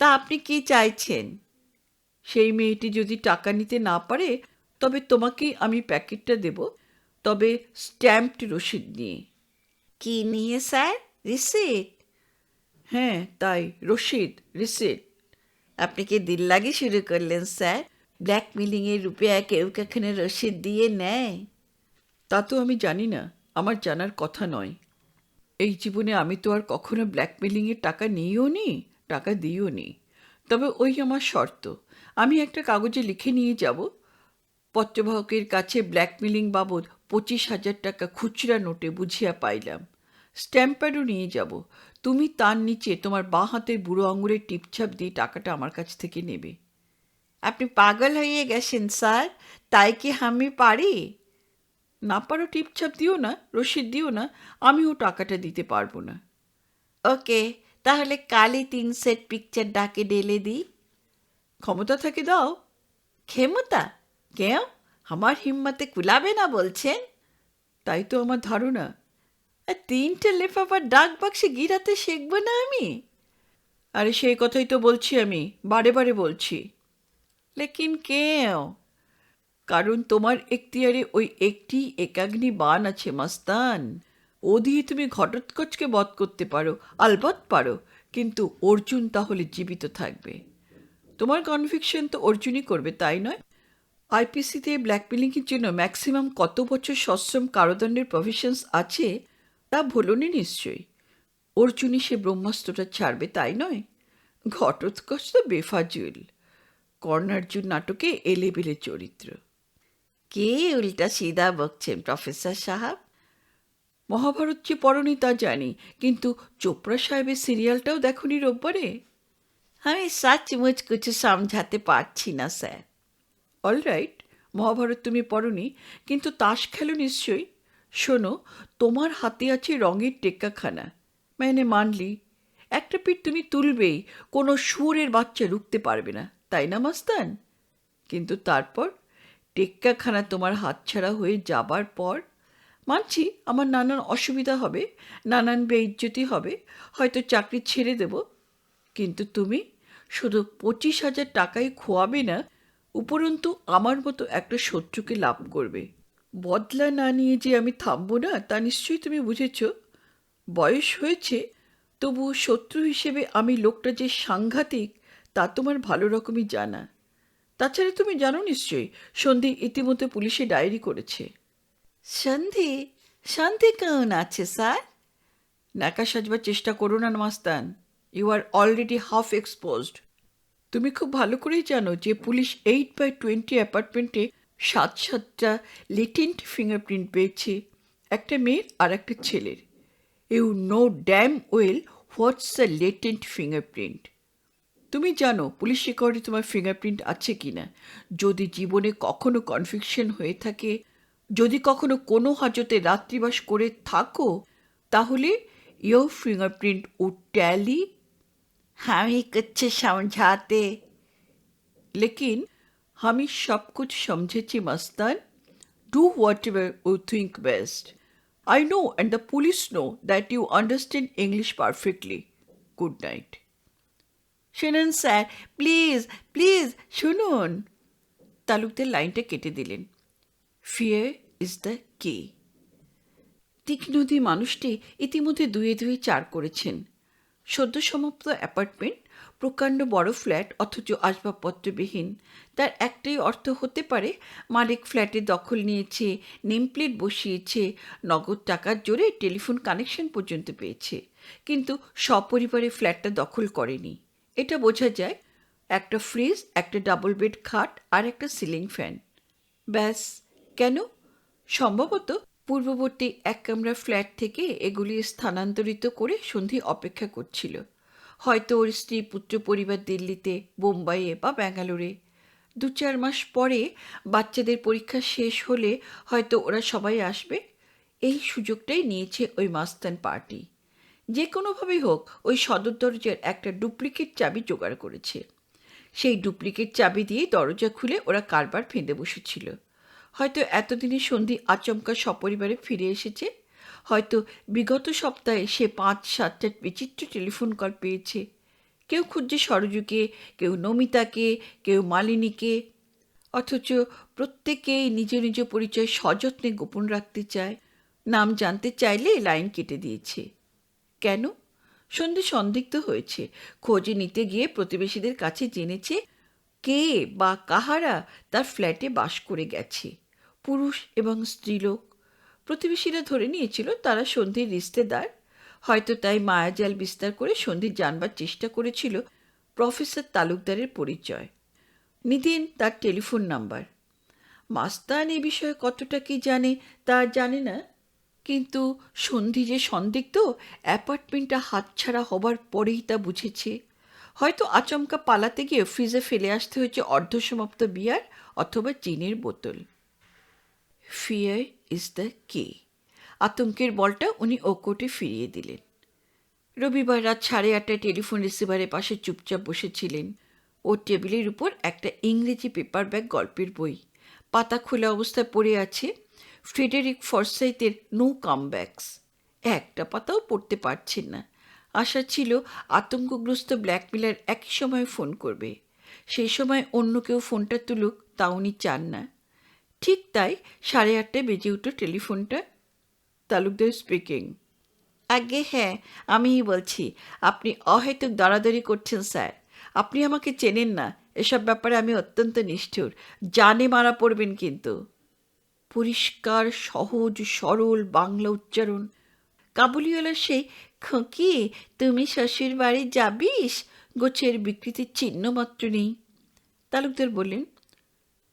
তা আপনি কি চাইছেন? সেই মেয়েটি যদি টাকা নিতে না পারে তবে তোমাকেই আমি প্যাকেটটা দেব, তবে স্ট্যাম্পড রসিদ নিয়ে। কি নিয়ে স্যার? রিসিট? হ্যাঁ তাই, রসিদ, রিসিট। আপনি কি দিল্লাগি শুরু করলেন স্যার? ব্ল্যাকমেলিংয়ের রুপিয়া কেউ কখনো রসিদ দিয়ে নেয়? তা তো আমি জানি না, আমার জানার কথা নয়। এই জীবনে আমি তো আর কখনো ব্ল্যাকমেলিংয়ের টাকা নিয়েও নি, টাকা দিইও নি। তবে ওই আমার শর্ত, আমি একটা কাগজে লিখে নিয়ে যাব, পত্রবাহকের কাছে ব্ল্যাকমেলিং বাবদ 25,000 টাকা খুচরা নোটে বুঝিয়া পাইলাম। স্ট্যাম্পারও নিয়ে যাব, তুমি তার নিচে তোমার বাঁ হাতের বুড়ো আঙুলের টিপছাপ দিয়ে টাকাটা আমার কাছ থেকে নেবে। আপনি পাগল হয়ে গেছেন স্যার, তাই কি আমি পারি? না পারো টিপছাপ দিও না, রসিদ দিও না, আমিও টাকাটা দিতে পারবো না। ওকে, তাহলে কালই 3 সেট পিকচার ডাকে ঢেলে দিই। ক্ষমতা থাকে দাও। ক্ষমতা? কেউ? আমার হিম্মতে কুলাবে না বলছেন? তাই তো আমার ধারণা। 3টে লেফাফা ডাক বাক্সে গিরাতে শিখবো না আমি? আরে সেই কথাই তো বলছি, আমি বারে বারে বলছি। লেকিন কেউ? কারণ তোমার এখতিয়ারে ওই একটি একাগ্নি বান আছে মাস্তান। ও দিয়ে তুমি ঘটোৎকচকে বধ করতে পারো, আলবৎ পারো, কিন্তু অর্জুন তাহলে জীবিত থাকবে। তোমার কনভিকশন তো অর্জুনই করবে, তাই নয়? আইপিসিতে ব্ল্যাকমেলিংয়ের জন্য ম্যাক্সিমাম কত বছর সশ্রম কারাদণ্ডের প্রভিশনস আছে তা ভোলনি নিশ্চয়ই। অর্জুনই সে ব্রহ্মাস্ত্রটা ছাড়বে, তাই নয়? ঘটোৎকচ তো বেফাজুল, কর্ণার্জুন নাটকে এলেবেলে চরিত্র। কে উল্টা সিধা বকছেন প্রফেসর সাহেব? মহাভারত যে পড়নি তা জানি, কিন্তু চোপড়া সাহেবের সিরিয়ালটাও দেখনি রোববারে? আমি সচমুচ কিছু সমঝাতে পারছি না স্যার। অলরাইট, মহাভারত তুমি পড়নি, কিন্তু তাস খেলো নিশ্চয়ই। শোনো, তোমার হাতে আছে রঙের টেক্কাখানা, মানে মানলি একটা পিঠ তুমি তুলবেই, কোনো শুয়োরের বাচ্চা রুখতে পারবে না, তাই না মাস্তান? কিন্তু তারপর টেক্কাখানা তোমার হাতছাড়া হয়ে যাবার পর, মানছি আমার নানান অসুবিধা হবে, নানান বেইজ্জতি হবে, হয়তো চাকরি ছেড়ে দেব, কিন্তু তুমি শুধু 25,000 টাকাই খোয়াবে না, উপরন্তু আমার মতো একটা শত্রুকে লাভ করবে। বদলা না নিয়ে যে আমি থামবো না তা নিশ্চয়ই তুমি বুঝেছ। বয়স হয়েছে, তবু শত্রু হিসেবে আমি লোকটা যে সাংঘাতিক তা তোমার ভালো রকমই জানা। তাছাড়া তুমি জানো নিশ্চয়ই সন্ধি ইতিমধ্যে পুলিশে ডায়েরি করেছে। সন্ধি? সন্ধি কেমন আছে স্যার? নাকা সাজবার চেষ্টা করো না মাস্তান, you are already half exposed. তুমি খুব ভালো করেই জানো যে পুলিশ 8/20 অ্যাপার্টমেন্টে 7টা লেটেন্ট ফিঙ্গারপ্রিন্ট পেয়েছে, একটা মেয়ের আর একটা ছেলের। You know damn well what's the latent fingerprint. তুমি জানো পুলিশ রেকর্ডে তোমার ফিঙ্গারপ্রিন্ট আছে কিনা। যদি জীবনে কখনো কনফিউশন হয়ে থাকে, যদি কখনো কোনো হাজতে রাত্রিবাস করে থাকো, তাহলে योर फिंगरप्रिंट वुड टैली। हम ही कुछ समझाते, लेकिन हम ही सब कुछ समझे Mastan. Do what ever you think best. I know and the police know that you understand English perfectly. Good night. শুনুন স্যার, প্লিজ প্লিজ শুনুন। তালুকদার লাইনটা কেটে দিলেন। ফিয়ার ইজ দ্য কি। তীক্ষ্ণদী মানুষটি ইতিমধ্যে দুয়ে দুয়ে 4 করেছেন। সদ্য সমাপ্ত অ্যাপার্টমেন্ট, প্রকাণ্ড বড় ফ্ল্যাট অথচ আসবাবপত্রবিহীন। তার একটাই অর্থ হতে পারে মালিক ফ্ল্যাটে দখল নিয়েছে, নেমপ্লেট বসিয়েছে, নগদ টাকার জোরে টেলিফোন কানেকশন পর্যন্ত পেয়েছে, কিন্তু সপরিবারে ফ্ল্যাটটা দখল করেনি। এটা বোঝা যায় একটা ফ্রিজ, একটা ডাবল বেড খাট আর একটা সিলিং ফ্যান। ব্যাস। কেন? সম্ভবত পূর্ববর্তী এক কামরা ফ্ল্যাট থেকে এগুলি স্থানান্তরিত করে সন্ধি অপেক্ষা করছিল। হয়তো ওর স্ত্রী পুত্র পরিবার দিল্লিতে, বোম্বাইয়ে বা ব্যাঙ্গালোরে। 2-4 মাস পরে বাচ্চাদের পরীক্ষা শেষ হলে হয়তো ওরা সবাই আসবে। এই সুযোগটাই নিয়েছে ওই মাস্তান পার্টি। যে কোনোভাবেই হোক ওই সদর দরজার একটা ডুপ্লিকেট চাবি জোগাড় করেছে। সেই ডুপ্লিকেট চাবি দিয়ে দরজা খুলে ওরা কারবার ফেঁদে বসেছিল। হয়তো এতদিনে সন্ধি আচমকা সপরিবারে ফিরে এসেছে। হয়তো বিগত সপ্তাহে সে 5-7টা বিচিত্র টেলিফোন কল পেয়েছে। কেউ খুঁজছে সরজুকে, কেউ নমিতাকে, কেউ মালিনীকে, অথচ প্রত্যেকেই নিজ নিজ পরিচয় সযত্নে গোপন রাখতে চায়। নাম জানতে চাইলে লাইন কেটে দিয়েছে। কেন? সন্ধি সন্দিগ্ধ হয়েছে। খোঁজ নিতে গিয়ে প্রতিবেশীদের কাছে জেনেছে কে বা কাহারা তার ফ্ল্যাটে বাস করে গেছে। পুরুষ এবং স্ত্রীলোক। প্রতিবেশীরা ধরে নিয়েছিল তারা সন্ধির রিশতেদার। হয়তো তাই মায়াজাল বিস্তার করে সন্ধি জানবার চেষ্টা করেছিল প্রফেসর তালুকদারের পরিচয়। নিতেন তার টেলিফোন নাম্বার। মাস্তান এ বিষয়ে কতটা কি জানে তা জানে না, কিন্তু সন্ধি যে সন্দিগ্ধ অ্যাপার্টমেন্টটা হাতছাড়া হবার পরেই তা বুঝেছে। হয়তো আচমকা পালাতে গিয়ে ফ্রিজে ফেলে আসতে হয়েছে অর্ধসমাপ্ত বিয়ার অথবা চিনির বোতল। ফিয়ার ইজ দ্য কি। আতঙ্কের বলটা উনি ওকোটে ফিরিয়ে দিলেন। রবিবার রাত 8:30টায় টেলিফোন রিসিভারের পাশে চুপচাপ বসেছিলেন। ওর টেবিলের উপর একটা ইংরেজি পেপার ব্যাগ গল্পের বই পাতা খোলা অবস্থায় পড়ে আছে। ফ্রেডেরিক ফরসাইথের নো কামব্যাকস। একটা পাতাও পড়তে পারছেন না। আশা ছিল আতঙ্কগ্রস্ত ব্ল্যাকমেলার একই সময় ফোন করবে। সেই সময় অন্য কেউ ফোনটা তুলুক তা উনি চান না। ঠিক তাই 8:30টায় বেজে উঠল টেলিফোনটা। তালুকদার স্পিকিং। আগে হ্যাঁ, আমিই বলছি। আপনি অহেতুক দরাদরি করছেন স্যার। আপনি আমাকে চেনেন না। এসব ব্যাপারে আমি অত্যন্ত নিষ্ঠুর। জানে মারা পড়বেন কিন্তু। পরিষ্কার সহজ সরল বাংলা উচ্চারণ। কাবুলিওয়ালার সেই খোঁকি তুমি শ্বশুর বাড়ি যাবিস গোছের বিকৃতির চিহ্ন মাত্র নেই। তালুকদার বললেন,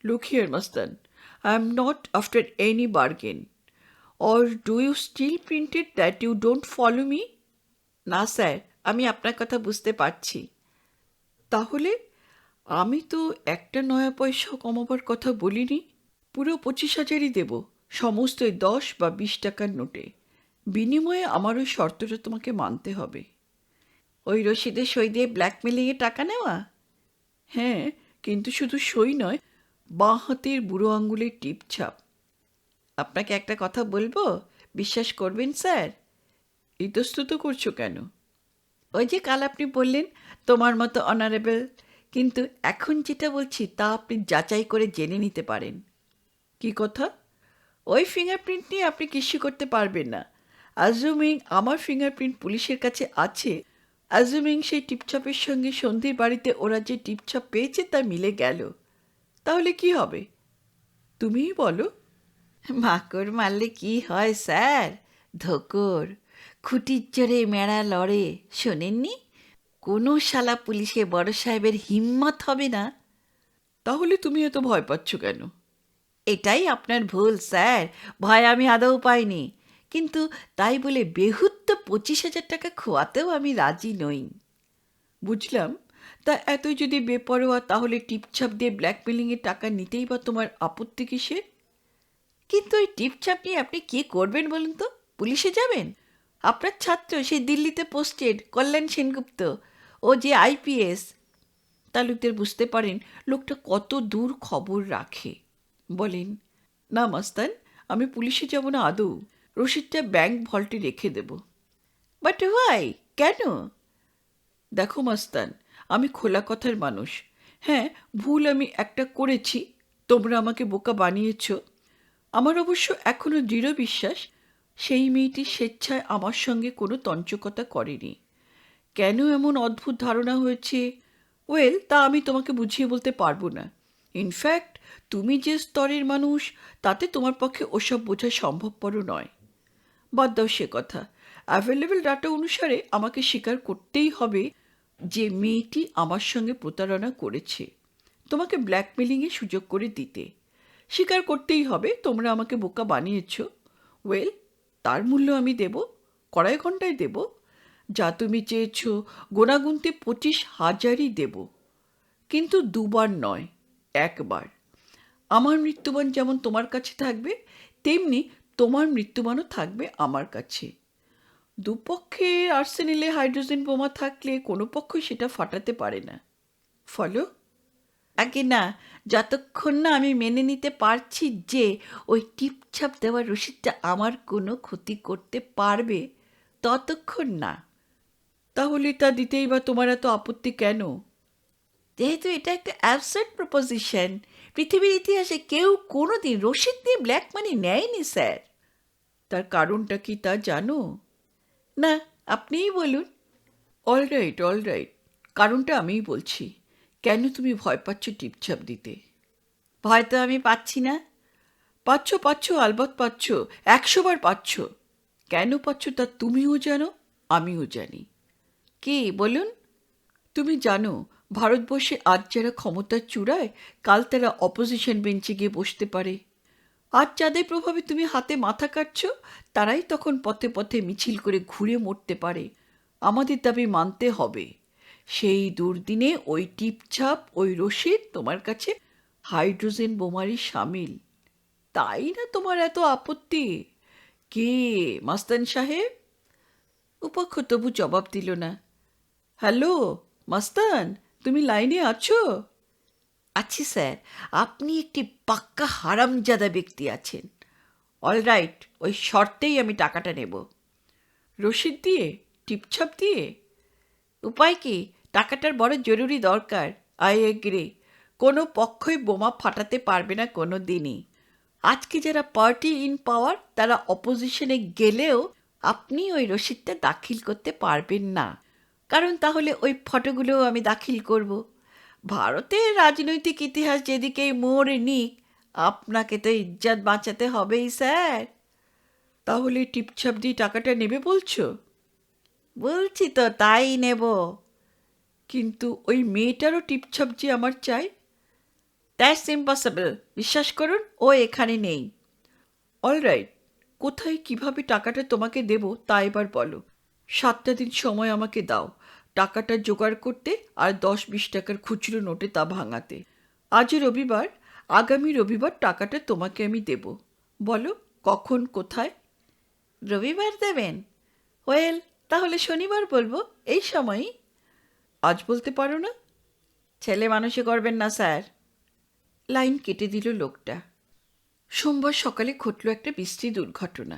look here mastan, I am not after any bargain. Or do you still printed that you don't follow me? না স্যার, আমি আপনার কথা বুঝতে পারছি। তাহলে আমি তো একটা নয়া পয়সাও কমাবার কথা বলিনি। পুরো 25,000ই দেব, সমস্তই 10 বা 20 টাকার নোটে। বিনিময়ে আমার ওই শর্তটা তোমাকে মানতে হবে। ওই রসিদে সই দিয়ে ব্ল্যাকমেলিংয়ে টাকা নেওয়া? হ্যাঁ, কিন্তু শুধু সই নয়, বাঁ হাতের বুড়ো আঙুলের টিপছাপ। আপনাকে একটা কথা বলবো, বিশ্বাস করবেন স্যার? ইতস্তত করছো কেন? ওই যে কাল আপনি বললেন তোমার মতো অনারেবল। কিন্তু এখন যেটা বলছি তা আপনি যাচাই করে জেনে নিতে পারেন। কি কথা? ওই ফিঙ্গারপ্রিন্ট নিয়ে আপনি কিছু করতে পারবেন না। অ্যাজুমিং আমার ফিঙ্গারপ্রিন্ট পুলিশের কাছে আছে, অ্যাজুমিং সেই টিপছপের সঙ্গে সন্ধির বাড়িতে ওরা যে টিপছপ পেয়েছে তা মিলে গেল, তাহলে কি হবে তুমিই বলো। মাকড় মারলে কি হয় স্যার, ধোকর খুঁটির জোরে মেড়া লড়ে, শোনেননি? কোনো শালা পুলিশে বড় সাহেবের হিম্মত হবে না। তাহলে তুমি এত ভয় পাচ্ছ কেন? এটাই আপনার ভুল স্যার, ভয় আমি আদৌ পাইনি। কিন্তু তাই বলে বেহুত্ত 25,000 টাকা খোয়াতেও আমি রাজি নই। বুঝলাম। তা এতই যদি বেপরোয়া, তাহলে টিপছাপ দিয়ে ব্ল্যাকমেলিংয়ের টাকা নিতেই বা তোমার আপত্তি কিসের? কিন্তু ওই টিপছাপ নিয়ে আপনি কী করবেন বলুন তো? পুলিশে যাবেন? আপনার ছাত্র সেই দিল্লিতে পোস্টেড কল্যাণ সেনগুপ্ত, ও যে আইপিএস। তালুকদার বুঝতে পারেন লোকটা কত দূর খবর রাখে। বলেন, না মাস্তান, আমি পুলিশে যাব না আদৌ। রসিদটা ব্যাংক ভল্টে রেখে দেব। বাট হোয়াই, কেন? দেখো মাস্তান, আমি খোলা কথার মানুষ। হ্যাঁ, ভুল আমি একটা করেছি, তোমরা আমাকে বোকা বানিয়েছ। আমার অবশ্য এখনও দৃঢ় বিশ্বাস সেই মেয়েটি স্বেচ্ছায় আমার সঙ্গে কোনো তঞ্চকতা করেনি। কেন এমন অদ্ভুত ধারণা হয়েছে, ওয়েল, তা আমি তোমাকে বুঝিয়ে বলতে পারবো না। ইনফ্যাক্ট তুমি যে স্তরের মানুষ, তাতে তোমার পক্ষে ওসব বোঝা সম্ভবপর নয়। বাদ দাও সে কথা। অ্যাভেলেবল ডাটা অনুসারে আমাকে স্বীকার করতেই হবে যে মেয়েটি আমার সঙ্গে প্রতারণা করেছে, তোমাকে ব্ল্যাকমেলিংয়ে সুযোগ করে দিতে। স্বীকার করতেই হবে তোমরা আমাকে বোকা বানিয়েছ। ওয়েল, তার মূল্য আমি দেব, কড়াই ঘণ্টায় দেব। যা তুমি চেয়েছ গোনাগুনতে 25,000ই দেব, কিন্তু দুবার নয়, একবার। আমার মৃত্যুবান যেমন তোমার কাছে থাকবে, তেমনি তোমার মৃত্যুবানও থাকবে আমার কাছে। দুপক্ষে আর্সেনিলে হাইড্রোজেন বোমা থাকলে কোনো পক্ষই সেটা ফাটাতে পারে না। ফলো? আগে না, যতক্ষণ না আমি মেনে নিতে পারছি যে ওই টিপছাপ দেওয়ার রসিদটা আমার কোনো ক্ষতি করতে পারবে, ততক্ষণ না। তাহলে তা দিতেই বা তোমার এত আপত্তি কেন? যেহেতু এটা একটা অ্যাবসার্ড প্রপোজিশন। পৃথিবীর ইতিহাসে কেউ কোনো দিন রসিদ দিয়ে ব্ল্যাক মানি নেয়নি স্যার। তার কারণটা কি তা জানো? না, আপনিই বলুন। অলরাইট, অলরাইট, কারণটা আমিই বলছি। কেন তুমি ভয় পাচ্ছ টিপছাপ দিতে? ভয় তো আমি পাচ্ছি না। পাচ্ছ, পাচ্ছ, আলবৎ পাচ্ছ, 100 বার পাচ্ছ। কেন পাচ্ছ তা তুমিও জানো, আমিও জানি। কি বলুন? তুমি জানো ভারতবর্ষে আজ যারা ক্ষমতার চূড়ায়, কাল তারা অপোজিশন বেঞ্চে গিয়ে বসতে পারে। আজ যাদের প্রভাবে তুমি হাতে মাথা কাটছ, তারাই তখন পথে পথে মিছিল করে ঘুরে মরতে পারে। আমাদের দাবি মানতে হবে। সেই দুর্দিনে ওই টিপছাপ, ওই রসিদ তোমার কাছে হাইড্রোজেন বোমারই সামিল। তাই না তোমার এত আপত্তি? কে মাস্তান সাহেব? উপক্ষ তবু জবাব দিল না। হ্যালো মাস্তান, তুমি লাইনে আছো? আছি স্যার, আপনি একটি পাক্কা হারামজাদা ব্যক্তি আছেন। অলরাইট, ওই শর্তেই আমি টাকাটা নেব। রসিদ দিয়ে? টিপছাপ দিয়ে? উপায় কি? টাকাটার বড় জরুরি দরকার। I agree. কোনো পক্ষই বোমা ফাটাতে পারবে না কোনো দিনই। আজকে যারা পার্টি ইন পাওয়ার, তারা অপোজিশনে গেলেও আপনি ওই রসিদটা দাখিল করতে পারবেন না। কারণ তাহলে ওই ফটোগুলোও আমি দাখিল করব। ভারতের রাজনৈতিক ইতিহাস যেদিকেই মোড় নিক, আপনাকে তো ইজ্জত বাঁচাতে হবেই স্যার। তাহলে টিপছাপ দিয়ে টাকাটা নেবে বলছো? বলছি তো তাই নেব। কিন্তু ওই মেয়েটারও টিপছাপ যে আমার চাই। দ্যাটস ইম্পসিবল, বিশ্বাস করুন, ও এখানে নেই। অলরাইট, কোথায় কিভাবে টাকাটা তোমাকে দেব তা এবার বলো। 7টা দিন সময় আমাকে দাও টাকাটা জোগাড় করতে, আর 10-20 টাকার খুচরো নোটে তা ভাঙাতে। আজ রবিবার, আগামী রবিবার টাকাটা তোমাকে আমি দেব। বলো কখন, কোথায়? রবিবার দেবেন? ওয়েল, তাহলে শনিবার বলবো, এই সময়ই। আজ বলতে পারো না? ছেলে মানুষে করবেন না স্যার। লাইন কেটে দিল লোকটা। সোমবার সকালে ঘটল একটা বিশ্রী দুর্ঘটনা।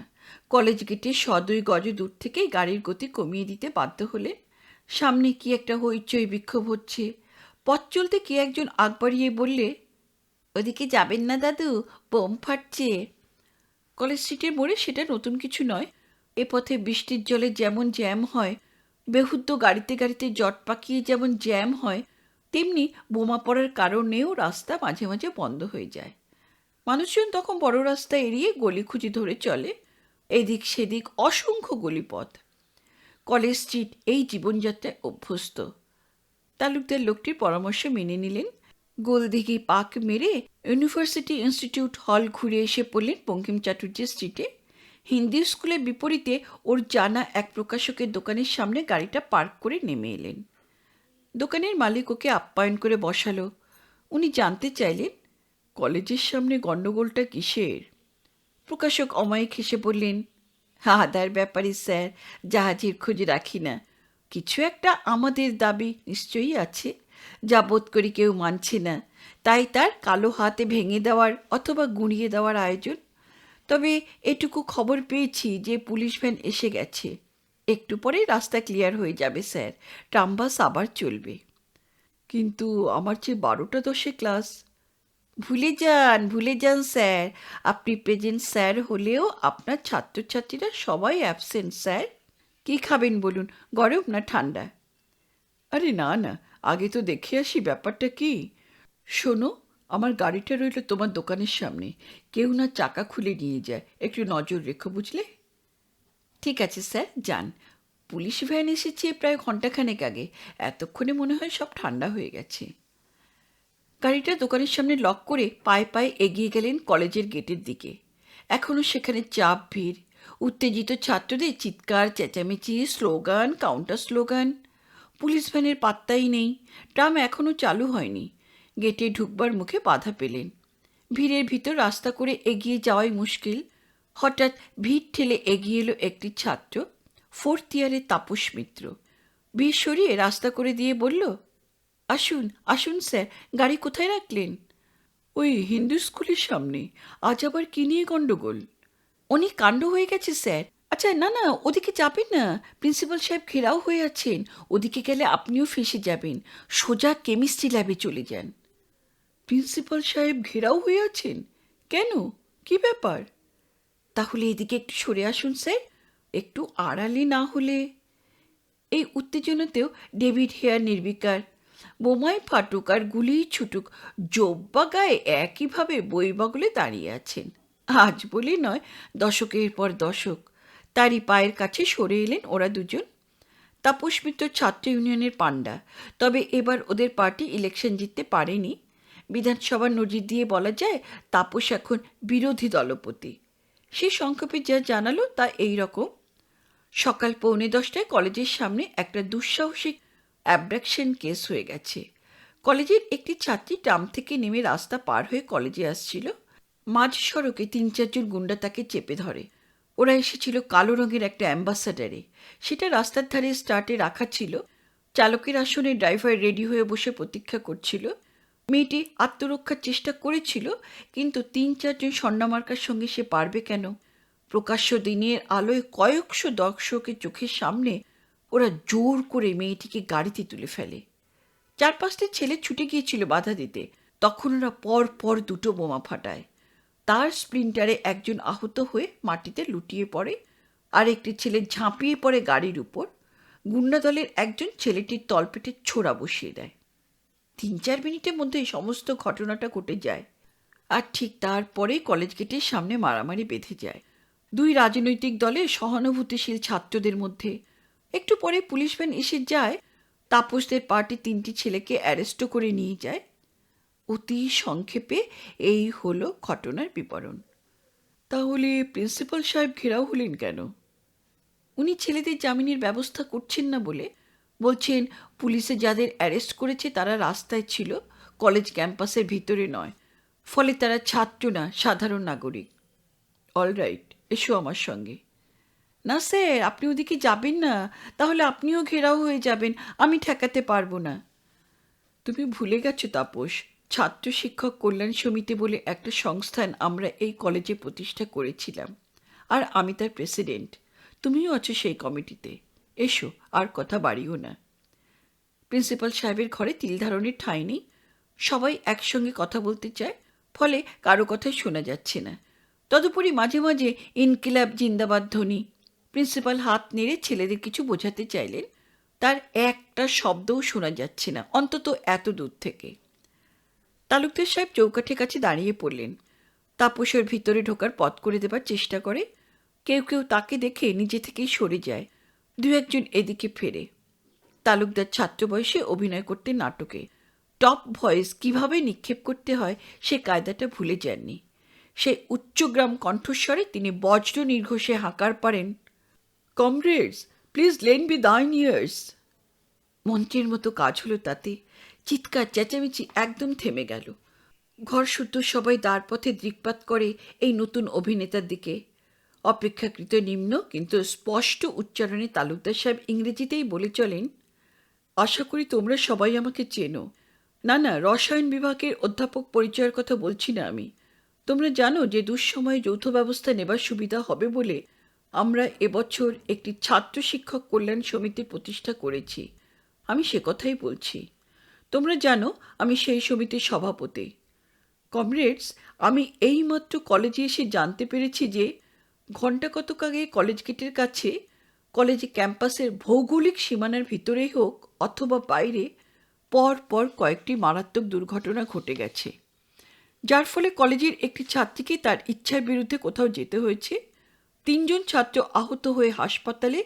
কলেজ গেটে 100-2 গজ দূর থেকেই গাড়ির গতি কমিয়ে দিতে বাধ্য হলে সামনে কি একটা হইচই বিক্ষোভ হচ্ছে। পথ চলতে কে একজন আগ বাড়িয়ে বললে, ওদিকে যাবেন না দাদু, বোম ফাটছে। কলেজ স্ট্রিটের মোড়ে সেটা নতুন কিছু নয়। এ পথে বৃষ্টির জলে যেমন জ্যাম হয়, বেহুদ্দ গাড়িতে গাড়িতে জট পাকিয়ে যেমন জ্যাম হয়, তেমনি বোমা পড়ার কারণেও রাস্তা মাঝে মাঝে বন্ধ হয়ে যায়। মানুষজন তখন বড় রাস্তা এড়িয়ে গলি খুঁজে ধরে চলে। এদিক সেদিক অসংখ্য গলিপথ। কলেজ স্ট্রিট এই জীবনযাত্রায় অভ্যস্ত। তালুকদার লোকটির পরামর্শ মেনে নিলেন। গোলদিঘি পাক মেরে ইউনিভার্সিটি ইনস্টিটিউট হল ঘুরে এসে পড়লেন বঙ্কিম চ্যাটার্জি স্ট্রিটে। হিন্দি স্কুলের বিপরীতে ওর জানা এক প্রকাশকের দোকানের সামনে গাড়িটা পার্ক করে নেমে এলেন। দোকানের মালিক ওকে আপ্যায়ন করে বসালো। উনি জানতে চাইলেন, কলেজের সামনে গণ্ডগোলটা কিসের? প্রকাশক অমায়িক হেসে বললেন, আদার ব্যাপারে স্যার জাহাজের খোঁজ রাখি না। কিছু একটা আমাদের দাবি নিশ্চয়ই আছে, যা বোধ করি কেউ মানছে না, তাই তার কালো হাতে ভেঙে দেওয়ার অথবা গুঁড়িয়ে দেওয়ার আয়োজন। তবে এটুকু খবর পেয়েছি যে পুলিশ ভ্যান এসে গেছে। একটু পরে রাস্তা ক্লিয়ার হয়ে যাবে স্যার, ট্রামবাস আবার চলবে। কিন্তু আমার যে 12টা 10 ক্লাস। ভুলে যান স্যার, আপনি প্রেজেন্ট স্যার হলেও আপনার ছাত্রছাত্রীরা সবাই অ্যাবসেন্ট স্যার। কী খাবেন বলুন, গরম না ঠান্ডা? আরে না না, আগে তো দেখে আসি ব্যাপারটা কি। শোনো, আমার গাড়িটা রইল তোমার দোকানের সামনে, কেউ না চাকা খুলে নিয়ে যায়, একটু নজর রেখো বুঝলে। ঠিক আছে স্যার, যান। পুলিশ ভ্যান এসেছে প্রায় ঘন্টাখানেক আগে, এতক্ষণে মনে হয় সব ঠান্ডা হয়ে গেছে। গাড়িটা দোকানের সামনে লক করে পায়ে পায়ে এগিয়ে গেলেন কলেজের গেটের দিকে। এখনও সেখানে চাপ ভিড়, উত্তেজিত ছাত্রদের চিৎকার চেঁচামেচি, স্লোগান, কাউন্টার স্লোগান। পুলিশ ভ্যানের পাত্তাই নেই। ট্রাম এখনও চালু হয়নি। গেটে ঢুকবার মুখে বাধা পেলেন। ভিড়ের ভিতর রাস্তা করে এগিয়ে যাওয়াই মুশকিল। হঠাৎ ভিড় ঠেলে এগিয়ে এলো একটি ছাত্র, 4th ইয়ারের তাপস মিত্র। ভিড় সরিয়ে রাস্তা করে দিয়ে বলল, আসুন আসুন স্যার, গাড়ি কোথায় রাখলেন? ওই হিন্দু স্কুলের সামনে। আজ আবার কি নিয়ে গণ্ডগোল? অনেক কাণ্ড হয়ে গেছে স্যার। আচ্ছা না না, ওদিকে যাবেন না, প্রিন্সিপাল সাহেব ঘেরাও হয়ে আছেন। ওদিকে গেলে আপনিও ফেঁসে যাবেন। সোজা কেমিস্ট্রি ল্যাবে চলে যান। প্রিন্সিপাল সাহেব ঘেরাও হয়ে আছেন? কেন, কি ব্যাপার? তাহলে এদিকে একটু সরে আসুন স্যার, একটু আড়ালে না হলে। এই উত্তেজনাতেও ডেভিড হেয়ার নির্বিকার। বোমায় ফাটুক আর গুলি ছুটুক, জোব্বা গায়ে একইভাবে বইবাগলে দাঁড়িয়ে আছেন। আজ বলে নয়, দশকের পর দশক। তারই পায়ের কাছে সরে এলেন ওরা দুজন। তাপস মিত্র ছাত্র ইউনিয়নের পাণ্ডা, তবে এবার ওদের পার্টি ইলেকশন জিততে পারেনি। বিধানসভার নজির দিয়ে বলা যায় তাপস এখন বিরোধী দলপতি। সে সংক্ষেপে যা জানালো তা এই রকম। সকাল 9:45 কলেজের সামনে একটা দুঃসাহসিক অ্যাবডাকশন কেস হয়ে গেছে। কলেজের একটি ছাত্রী ট্রাম থেকে নেমে রাস্তা পার হয়ে কলেজে আসছিল। মাঝ সড়কে 3-4 জন গুন্ডা তাকে চেপে ধরে। ওরা এসেছিল কালো রঙের একটা অ্যাম্বাসাডারে। সেটা রাস্তার ধারে স্টার্টে রাখা ছিল। চালকের আসনে ড্রাইভার রেডি হয়ে বসে প্রতীক্ষা করছিল। মেয়েটি আত্মরক্ষার চেষ্টা করেছিল, কিন্তু 3-4 জন স্বর্ণমার্কার সঙ্গে সে পারবে কেন? প্রকাশ্য দিনের আলোয় কয়েকশো দর্শকের চোখের সামনে ওরা জোর করে মেয়েটিকে গাড়িতে তুলে ফেলে। 4-5টি ছেলে ছুটে গিয়েছিল বাধা দিতে, তখন ওরা পর পর 2টো বোমা ফাটায়। তার স্প্লিন্টারে একজন আহত হয়ে মাটিতে লুটিয়ে পড়ে, আর একটি ছেলে ঝাঁপিয়ে পড়ে গাড়ির উপর। গুন্ডা দলের একজন ছেলেটির তলপেটে ছোড়া বসিয়ে দেয়। 3-4 মিনিটের মধ্যে সমস্ত ঘটনাটা ঘটে যায়। আর ঠিক তারপরেই কলেজ গেটের সামনে মারামারি বেঁধে যায় 2 রাজনৈতিক দলের সহানুভূতিশীল ছাত্রদের মধ্যে। একটু পরে পুলিশ ভ্যান এসে যায়। তাপসদের পার্টি 3টি ছেলেকে অ্যারেস্টও করে নিয়ে যায়। অতি সংক্ষেপে এই হলো ঘটনার বিবরণ। তাহলে প্রিন্সিপাল সাহেব ঘেরাও হলেন কেন? উনি ছেলেদের জামিনের ব্যবস্থা করছেন না বলে। বলছেন পুলিশে যাদের অ্যারেস্ট করেছে তারা রাস্তায় ছিল, কলেজ ক্যাম্পাসের ভিতরে নয়, ফলে তারা ছাত্র না, সাধারণ নাগরিক। অলরাইট, এসো আমার সঙ্গে। না স্যার, আপনি ওদিকে যাবেন না, তাহলে আপনিও ঘেরাও হয়ে যাবেন, আমি ঠেকাতে পারবো না। তুমি ভুলে গেছো তাপস, ছাত্র শিক্ষক কল্যাণ সমিতি বলে একটা সংস্থান আমরা এই কলেজে প্রতিষ্ঠা করেছিলাম, আর আমি তার প্রেসিডেন্ট। তুমিও আছো সেই কমিটিতে। এসো, আর কথা বাড়িও না। প্রিন্সিপাল সাহেবের ঘরে তিল ধারণের ঠাঁই নেই। সবাই একসঙ্গে কথা বলতে চায়, ফলে কারো কথাই শোনা যাচ্ছে না। তদুপরি মাঝে মাঝে ইনকিলাব জিন্দাবাদ ধ্বনি। প্রিন্সিপাল হাত নেড়ে ছেলেদের কিছু বোঝাতে চাইলেন, তার একটা শব্দও শোনা যাচ্ছে না, অন্তত এত দূর থেকে। তালুকদার সাহেব চৌকাঠের কাছে দাঁড়িয়ে পড়লেন। তাপসের ভিতরে ঢোকার পথ করে দেবার চেষ্টা করে। কেউ কেউ তাকে দেখে নিজে থেকেই সরে যায়, দু একজন এদিকে ফেরে। তালুকদার ছাত্র বয়সে অভিনয় করতে নাটকে টপ ভয়েস কিভাবে নিক্ষেপ করতে হয় সে কায়দাটা ভুলে যাননি। সেই উচ্চগ্রাম কণ্ঠস্বরে তিনি বজ্র নির্ঘোষে হাঁকার পারেন, comrades, please lend me thine ears. মন্ত্রের মতো কাজ হলো তাতে। চিৎকার চেঁচামেচি একদম থেমে গেল। ঘর শুদ্ধ সবাই দ্বারপথে দৃকপাত করে এই নতুন অভিনেতার দিকে। অপেক্ষাকৃত নিম্ন কিন্তু স্পষ্ট উচ্চারণে তালুকদার সাহেব ইংরেজিতেই বলে চলেন, আশা করি তোমরা সবাই আমাকে চেনো। না না, রসায়ন বিভাগের অধ্যাপক পরিচয়ের কথা বলছি না আমি। তোমরা জানো যে দুঃসময়ে যৌথ ব্যবস্থা নেবার সুবিধা হবে বলে আমরা এবছর একটি ছাত্র শিক্ষক কল্যাণ সমিতি প্রতিষ্ঠা করেছি। আমি সে কথাই বলছি। তোমরা জানো আমি সেই সমিতির সভাপতি। কমরেডস, আমি এইমাত্র কলেজে এসে জানতে পেরেছি যে ঘণ্টা কতক আগে কলেজ গেটের কাছে, কলেজ ক্যাম্পাসের ভৌগোলিক সীমানার ভিতরেই হোক অথবা বাইরে, পর পর কয়েকটি মারাত্মক দুর্ঘটনা ঘটে গেছে, যার ফলে কলেজের একটি ছাত্রীকে তার ইচ্ছার বিরুদ্ধে কোথাও যেতে হয়েছে। 3 জন ছাত্র আহত হয়ে হাসপাতালে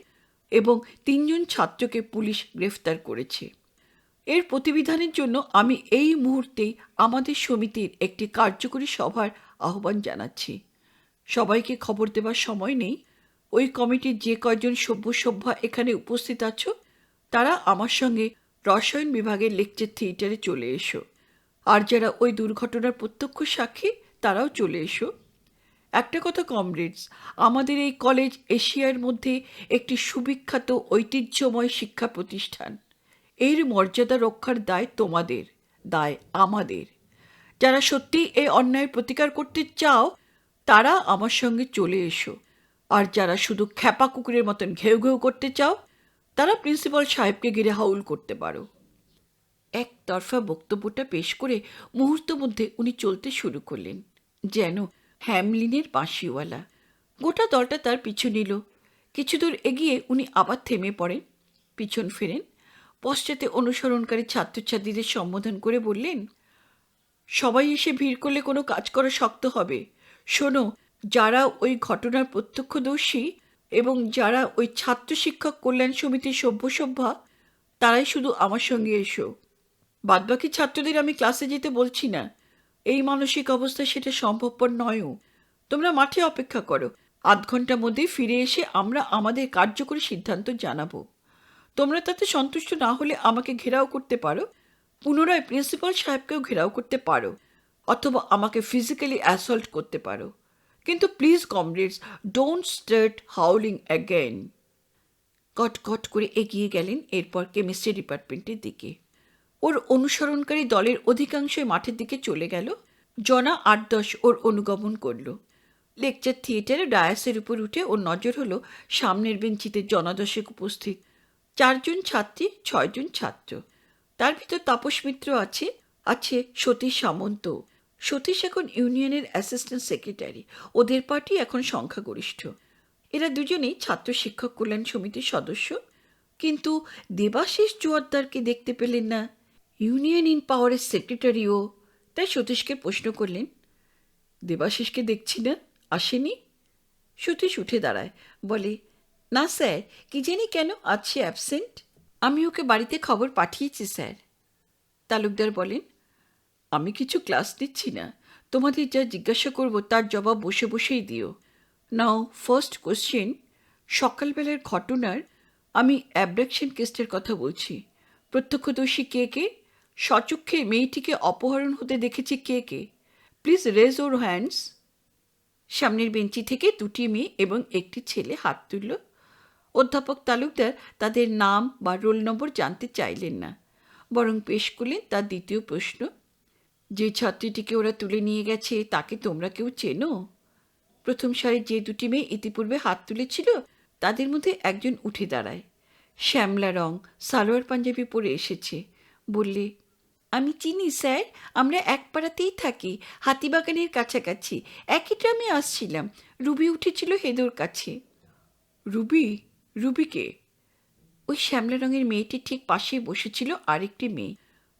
এবং 3 জন ছাত্রকে পুলিশ গ্রেফতার করেছে। এর প্রতিবিধানের জন্য আমি এই মুহূর্তেই আমাদের সমিতির একটি কার্যকরী সভার আহ্বান জানাচ্ছি। সবাইকে খবর দেবার সময় নেই। ওই কমিটির যে কয়জন সভ্যা এখানে উপস্থিত আছো, তারা আমার সঙ্গে রসায়ন বিভাগের লেকচার থিয়েটারে চলে এসো। আর যারা ওই দুর্ঘটনার প্রত্যক্ষ সাক্ষী, তারাও চলে এসো। একটা কথা কমরেডস, আমাদের এই কলেজ এশিয়ার মধ্যে একটি সুবিখ্যাত ঐতিহ্যময় শিক্ষা প্রতিষ্ঠান। এর মর্যাদা রক্ষার দায় তোমাদের, দায় আমাদের। যারা সত্যিই এই অন্যায়ের প্রতিকার করতে চাও, তারা আমার সঙ্গে চলে এসো। আর যারা শুধু খ্যাপা কুকুরের মতন ঘেউ ঘেউ করতে চাও, তারা প্রিন্সিপাল সাহেবকে ঘিরে হাউল করতে পারো। একতরফা বক্তব্যটা পেশ করে মুহূর্ত মধ্যে উনি চলতে শুরু করলেন, যেন হ্যামলিনের বাঁশিওয়ালা। গোটা দলটা তার পিছু নিল। কিছু দূর এগিয়ে উনি আবার থেমে পড়েন, পিছন ফেরেন, পশ্চাতে অনুসরণকারী ছাত্রছাত্রীদের সম্বোধন করে বললেন, সবাই এসে ভিড় করলে কোনো কাজ করা শক্ত হবে। শোনো, যারা ওই ঘটনার প্রত্যক্ষদর্শী এবং যারা ওই ছাত্র শিক্ষক কল্যাণ সমিতির সভ্যা, তারাই শুধু আমার সঙ্গে এসো। বাদবাকি ছাত্রদের আমি ক্লাসে যেতে বলছি না। এই মানসিক অবস্থায় সেটা সম্ভবপর নয়ও। তোমরা মাঠে অপেক্ষা করো। 8 ঘন্টার মধ্যে ফিরে এসে আমরা আমাদের কার্যকরী সিদ্ধান্ত জানাবো। তোমরা তাতে সন্তুষ্ট না হলে আমাকে ঘেরাও করতে পারো, পুনরায় প্রিন্সিপাল সাহেবকেও ঘেরাও করতে পারো, অথবা আমাকে ফিজিক্যালি অ্যাসল্ট করতে পারো। কিন্তু please comrades, don't start howling again. কট কট করে এগিয়ে গেলেন এরপর কেমিস্ট্রি ডিপার্টমেন্টের দিকে। ওর অনুসরণকারী দলের অধিকাংশই মাঠের দিকে চলে গেল। জনা 8-10 ওর অনুগমন করল। লেকচার থিয়েটারে ডায়াসের উপর উঠে ওর নজর হলো সামনের বেঞ্চিতে জনাদশেক উপস্থিত। 4 জন ছাত্রী, 6 জন ছাত্র। তার ভিতর তাপস মিত্র আছে, আছে সতীশ সামন্ত। সতীশ এখন ইউনিয়নের অ্যাসিস্ট্যান্ট সেক্রেটারি। ওদের পার্টি এখন সংখ্যাগরিষ্ঠ। এরা দুজনেই ছাত্র শিক্ষক কল্যাণ সমিতির সদস্য। কিন্তু দেবাশিস জোয়ারদারকে দেখতে পেলেন না। ইউনিয়ন ইন পাওয়ারের সেক্রেটারিও। তাই সতীশকে প্রশ্ন করলেন, দেবাশিসকে দেখছি না, আসেনি? সতীশ উঠে দাঁড়ায়, বলে, না স্যার, কি জানি কেন আজ সে অ্যাবসেন্ট। আমি ওকে বাড়িতে খবর পাঠিয়েছি স্যার। তালুকদার বলেন, আমি কিছু ক্লাস নিচ্ছি না। তোমাদের যা জিজ্ঞাসা করব তার জবাব বসে বসেই দিও। নাও ফার্স্ট কোশ্চেন, সকালবেলার ঘটনার আমি অ্যাবডাকশন কেসটার কথা বলছি। প্রত্যক্ষদর্শী কে কে? সচক্ষে মেয়েটিকে অপহরণ হতে দেখেছে কে কে? প্লিজ রেজ ওর হ্যান্ডস। সামনের বেঞ্চি থেকে 2টি মেয়ে এবং একটি ছেলে হাত তুলল। অধ্যাপক তালুকদার তাদের নাম বা রোল নম্বর জানতে চাইলেন না, বরং পেশ করলেন তার দ্বিতীয় প্রশ্ন, যে ছাত্রীটিকে ওরা তুলে নিয়ে গেছে তাকে তোমরা কেউ চেনো? প্রথম সারির যে 2টি মেয়ে ইতিপূর্বে হাত তুলেছিল, তাদের মধ্যে একজন উঠে দাঁড়ায়। শ্যামলা রং, সালোয়ার পাঞ্জাবি পরে এসেছে। বললে, আমি চিনি স্যার, আমরা এক পাড়াতেই থাকি, হাতিবাগানের কাছাকাছি। একই ট্রামে আসছিলাম, রুবি উঠেছিল হেদোর কাছে। রুবি? রুবিকে? ওই শ্যামলা রঙের মেয়েটির ঠিক পাশেই বসেছিল আরেকটি মেয়ে।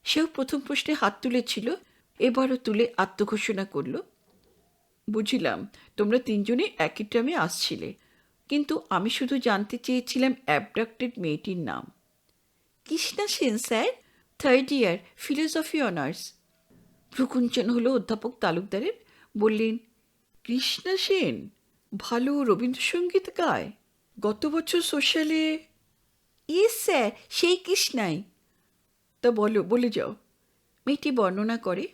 সেও প্রথম প্রশ্নে হাত তুলেছিল, এবারও তুলে আত্মঘোষণা করল, বুঝিলাম তোমরা তিনজনে একই ট্রামে আসছিলে, কিন্তু আমি শুধু জানতে চেয়েছিলাম অ্যাবডাক্টেড মেয়েটির নাম। কৃষ্ণা সেন স্যার, 3rd ইয়ার, ফিলোসফি অনার্স। ভ্রুকুঞ্চন হলো অধ্যাপক তালুকদারের। বললেন, কৃষ্ণা সেন ভালো রবীন্দ্রসঙ্গীত গায়, গত বছর সোশ্যালে। ইয়েস স্যার, সেই কৃষ্ণাই। তা বলো, বলে যাও। মেয়েটি বর্ণনা করে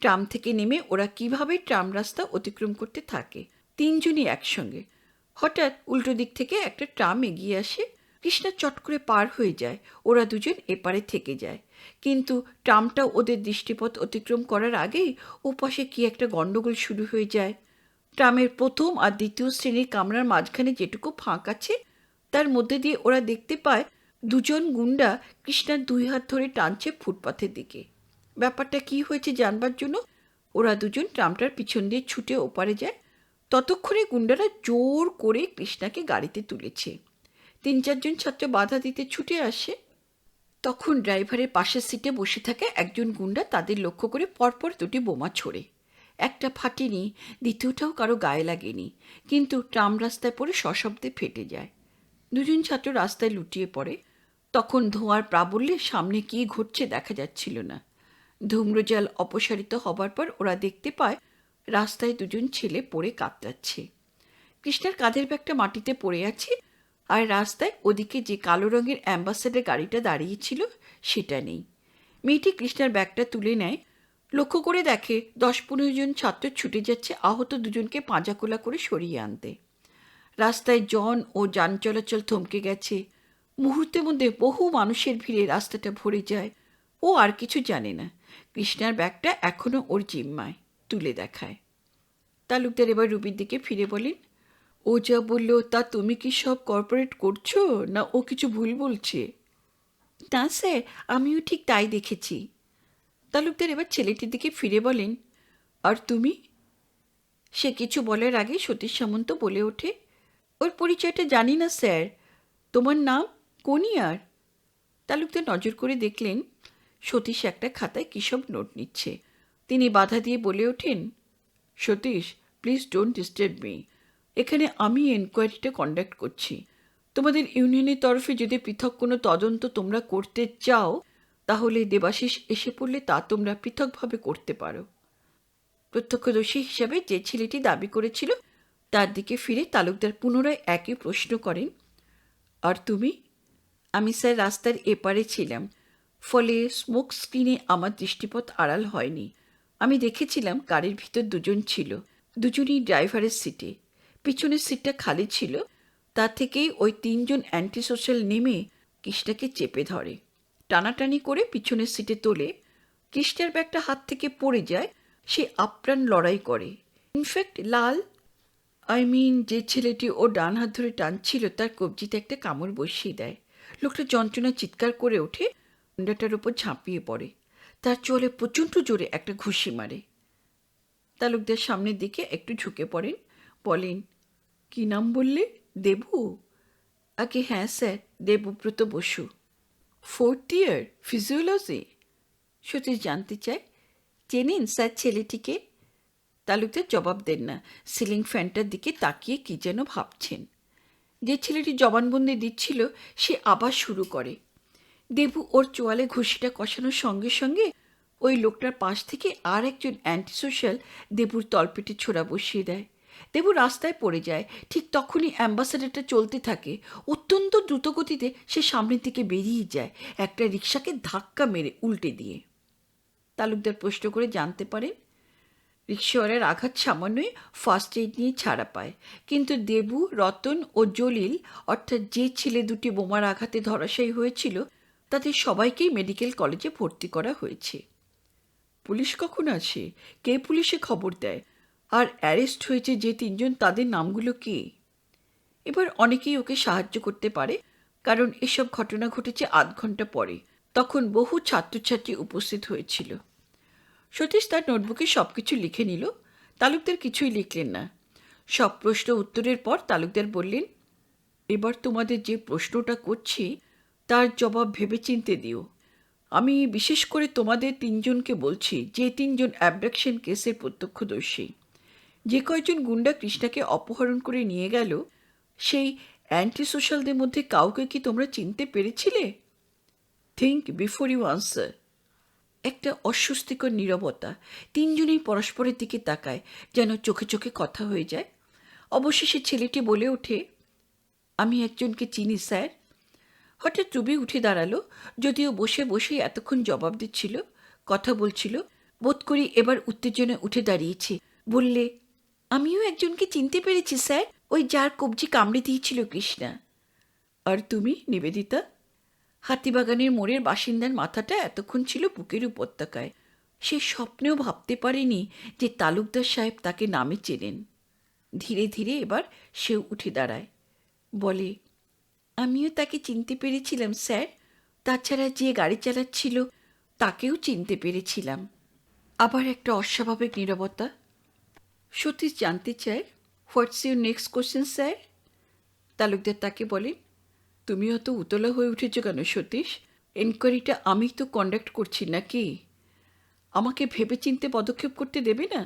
ট্রাম থেকে নেমে ওরা কিভাবে ট্রাম রাস্তা অতিক্রম করতে থাকে, তিনজনই একসঙ্গে। হঠাৎ উল্টো দিক থেকে একটা ট্রাম এগিয়ে আসে, কৃষ্ণা চট করে পার হয়ে যায়, ওরা দুজন এপারে থেকে যায়। কিন্তু ট্রামটা ওদের দৃষ্টিপথ অতিক্রম করার আগেই ওপাশে কি একটা গণ্ডগোল শুরু হয়ে যায়। ট্রামের প্রথম আর দ্বিতীয় শ্রেণীর কামরার মাঝখানে যেটুকু ফাঁক আছে, তার মধ্যে দিয়ে ওরা দেখতে পায় দুজন গুন্ডা কৃষ্ণার 2 হাত ধরে টানছে ফুটপাথের দিকে। ব্যাপারটা কি হয়েছে জানবার জন্য ওরা দুজন ট্রামটার পিছন দিয়ে ছুটে ওপারে যায়। ততক্ষণে গুন্ডারা জোর করে কৃষ্ণাকে গাড়িতে তুলেছে। 3-4 জন ছাত্র বাধা দিতে ছুটে আসে। তখন ড্রাইভারের পাশের সিটে বসে থাকা একজন গুন্ডা তাদের লক্ষ্য করে পরপর 2টি বোমা ছোড়ে। একটা ফাটেনি, দ্বিতীয়টাও কারো গায়ে লাগেনি, কিন্তু ট্রাম রাস্তায় পড়ে সশব্দে ফেটে যায়। 2জন ছাত্র রাস্তায় লুটিয়ে পড়ে। তখন ধোঁয়ার প্রাবল্যে সামনে কী ঘটছে দেখা যাচ্ছিল না। ধূম্রজাল অপসারিত হবার পর ওরা দেখতে পায় রাস্তায় 2জন ছেলে পড়ে কাতরাচ্ছে। কৃষ্ণার কাঁধের ব্যাগটা মাটিতে পড়ে আছে, আর রাস্তায় ওদিকে যে কালো রঙের অ্যাম্বাসেডার গাড়িটা দাঁড়িয়েছিল সেটা নেই। মেয়েটি কৃষ্ণার ব্যাগটা তুলে নেয়, লক্ষ্য করে দেখে 10-15 জন ছাত্র ছুটে যাচ্ছে আহত 2জনকে পাঁজাকোলা করে সরিয়ে আনতে। রাস্তায় জন ও যান চলাচল থমকে গেছে। মুহূর্তের মধ্যে বহু মানুষের ভিড়ে রাস্তাটা ভরে যায়। ও আর কিছু জানে না, কৃষ্ণার ব্যাগটা এখনও ওর জিম্মায়, তুলে দেখায়। তালুকদার এবার রুবির দিকে ফিরে বলেন, ও যা বলল তা তুমি কি সব কর্পোরেট করছো, না ও কিছু ভুল বলছে? না স্যার, আমিও ঠিক তাই দেখেছি। তালুকদার এবার ছেলেটির দিকে ফিরে বলেন, আর তুমি? সে কিছু বলার আগে সতীশ সামন্ত বলে ওঠে, ওর পরিচয়টা জানি না স্যার। তোমার নাম? কোন ইয়ার? তালুকদার নজর করে দেখলেন সতীশ একটা খাতায় কী সব নোট নিচ্ছে। তিনি বাধা দিয়ে বলে ওঠেন, Satish, please don't disturb me. এখানে আমি এনকোয়ারিটা কন্ডাক্ট করছি। তোমাদের ইউনিয়নের তরফে যদি পৃথক কোনো তদন্ত তোমরা করতে চাও, তাহলে দেবাশিস এসে পড়লে তা তোমরা পৃথকভাবে করতে পারো। প্রত্যক্ষদর্শী হিসাবে যে ছেলেটি দাবি করেছিল তার দিকে ফিরে তালুকদার পুনরায় একই প্রশ্ন করেন, আর তুমি? আমি স্যার রাস্তার এপারে ছিলাম, ফলে স্মোক স্ক্রিনে আমার দৃষ্টিপথ আড়াল হয়নি। আমি দেখেছিলাম গাড়ির ভিতর 2জন ছিল, 2জনই ড্রাইভারের সিটে। পিছনের সিটটা খালি ছিল। তা থেকেই ওই 3জন অ্যান্টি সোশ্যাল নেমে কৃষ্ণাকে চেপে ধরে, টানাটানি করে পিছনের সিটে তোলে। কৃষ্ণার ব্যাগটা হাত থেকে পড়ে যায়। সে আপ্রাণ লড়াই করে। ইনফ্যাক্ট লাল, যে ছেলেটি ও ডান হাত ধরে টানছিল তার কবজিতে একটা কামড় বসিয়ে দেয়। লোকটা যন্ত্রণা চিৎকার করে ওঠে, গুন্ডাটার উপর ঝাঁপিয়ে পড়ে, তার চোয়ালে প্রচণ্ড জোরে একটা ঘুষি মারে। তালুকদার সামনের দিকে একটু ঝুঁকে পড়েন, বলেন, কি নাম বললে? দেবু? আগে হ্যাঁ স্যার, দেবব্রত বসু। 4th ইয়ার, ফিজিওলজি? সতীশ জানতে চায়। চেনেন স্যার ছেলেটিকে? তালুকদার জবাব দেন না, সিলিং ফ্যানটার দিকে তাকিয়ে কি যেন ভাবছেন। যে ছেলেটি জবানবন্দি দিচ্ছিল সে আবার শুরু করে। দেবু ওর চোয়ালে ঘুষিটা কষানোর সঙ্গে সঙ্গে ওই লোকটার পাশ থেকে আর একজন অ্যান্টি সোশ্যাল দেবুর তলপেটে ছোড়া বসিয়ে দেয়। দেবু রাস্তায় পড়ে যায়। ঠিক তখনই অ্যাম্বাসেডারটা চলতে থাকে। অত্যন্ত দ্রুতগতিতে সে সামনের দিকে বেরিয়ে যায়, একটা রিকশাকে ধাক্কা মেরে উল্টে দিয়ে। তালুকদার প্রশ্ন করে জানতে পারেন, রিকশাওয়ালার আঘাত সামান্যই, ফার্স্ট এইড নিয়ে ছাড়া পায়, কিন্তু দেবু, রতন ও জলিল, অর্থাৎ যে ছেলে 2টি বোমার আঘাতে ধরাশায়ী হয়েছিল, তাদের সবাইকেই মেডিকেল কলেজে ভর্তি করা হয়েছে। পুলিশ কখন আসে? কে পুলিশে খবর দেয়? আর অ্যারেস্ট হয়েছে যে 3জন, তাদের নামগুলো কি? এবার অনেকেই ওকে সাহায্য করতে পারে। কারণ এসব ঘটনা ঘটেছে ৮ ঘন্টা পরে। তখন বহু ছাত্রছাত্রী উপস্থিত হয়েছিল। সতীশ তার নোটবুকে সবকিছু লিখে নিল। তালুকদার কিছুই লিখলেন না। সব প্রশ্ন উত্তরের পর তালুকদার বললেন, এবার তোমাদের যে প্রশ্নটা করছি তার জবাব ভেবেচিন্তে দিও। আমি বিশেষ করে তোমাদের ৩জনকে বলছি, যে ৩জন অ্যাবডাকশন কেসের প্রত্যক্ষদর্শী। যে কয়জন গুন্ডা কৃষ্ণাকে অপহরণ করে নিয়ে গেল, সেই অ্যান্টি সোশ্যালদের মধ্যে কাউকে কি তোমরা চিনতে পেরেছিলে? Think before you answer. একটা অস্বস্তিকর নীরবতা। ৩জনেই পরস্পরের দিকে তাকায়, যেন চোখে চোখে কথা হয়ে যায়। অবশেষে ছেলেটি বলে ওঠে, আমি একজনকে চিনি স্যার। হঠাৎ রুবি উঠে দাঁড়ালো, যদিও বসে বসেই এতক্ষণ জবাব দিচ্ছিল, কথা বলছিল। বোধ করি এবার উত্তেজনে উঠে দাঁড়িয়েছে। বললে, আমিও একজনকে চিনতে পেরেছি স্যার, ওই যার কবজি কামড়ে দিয়েছিল কৃষ্ণা। আর তুমি, নিবেদিতা? হাতিবাগানের মোড়ের বাসিন্দার মাথাটা এতক্ষণ ছিল বুকের উপত্যকায়। সে স্বপ্নেও ভাবতে পারেনি যে তালুকদার সাহেব তাকে নামে চেনেন। ধীরে ধীরে এবার সেও উঠে দাঁড়ায়, বলে, আমিও তাকে চিনতে পেরেছিলাম স্যার। তাছাড়া যে গাড়ি চালাচ্ছিল তাকেও চিনতে পেরেছিলাম। আবার একটা অস্বাভাবিক নীরবতা। সতীশ জানতে চায়, what's your next question sir? Talukdar তাকে বলেন, তুমি অত উতলা হয়ে উঠেছ কেন সতীশ? এনকোয়ারিটা আমি তো কন্ডাক্ট করছি নাকি? আমাকে ভেবেচিন্তে পদক্ষেপ করতে দেবে না?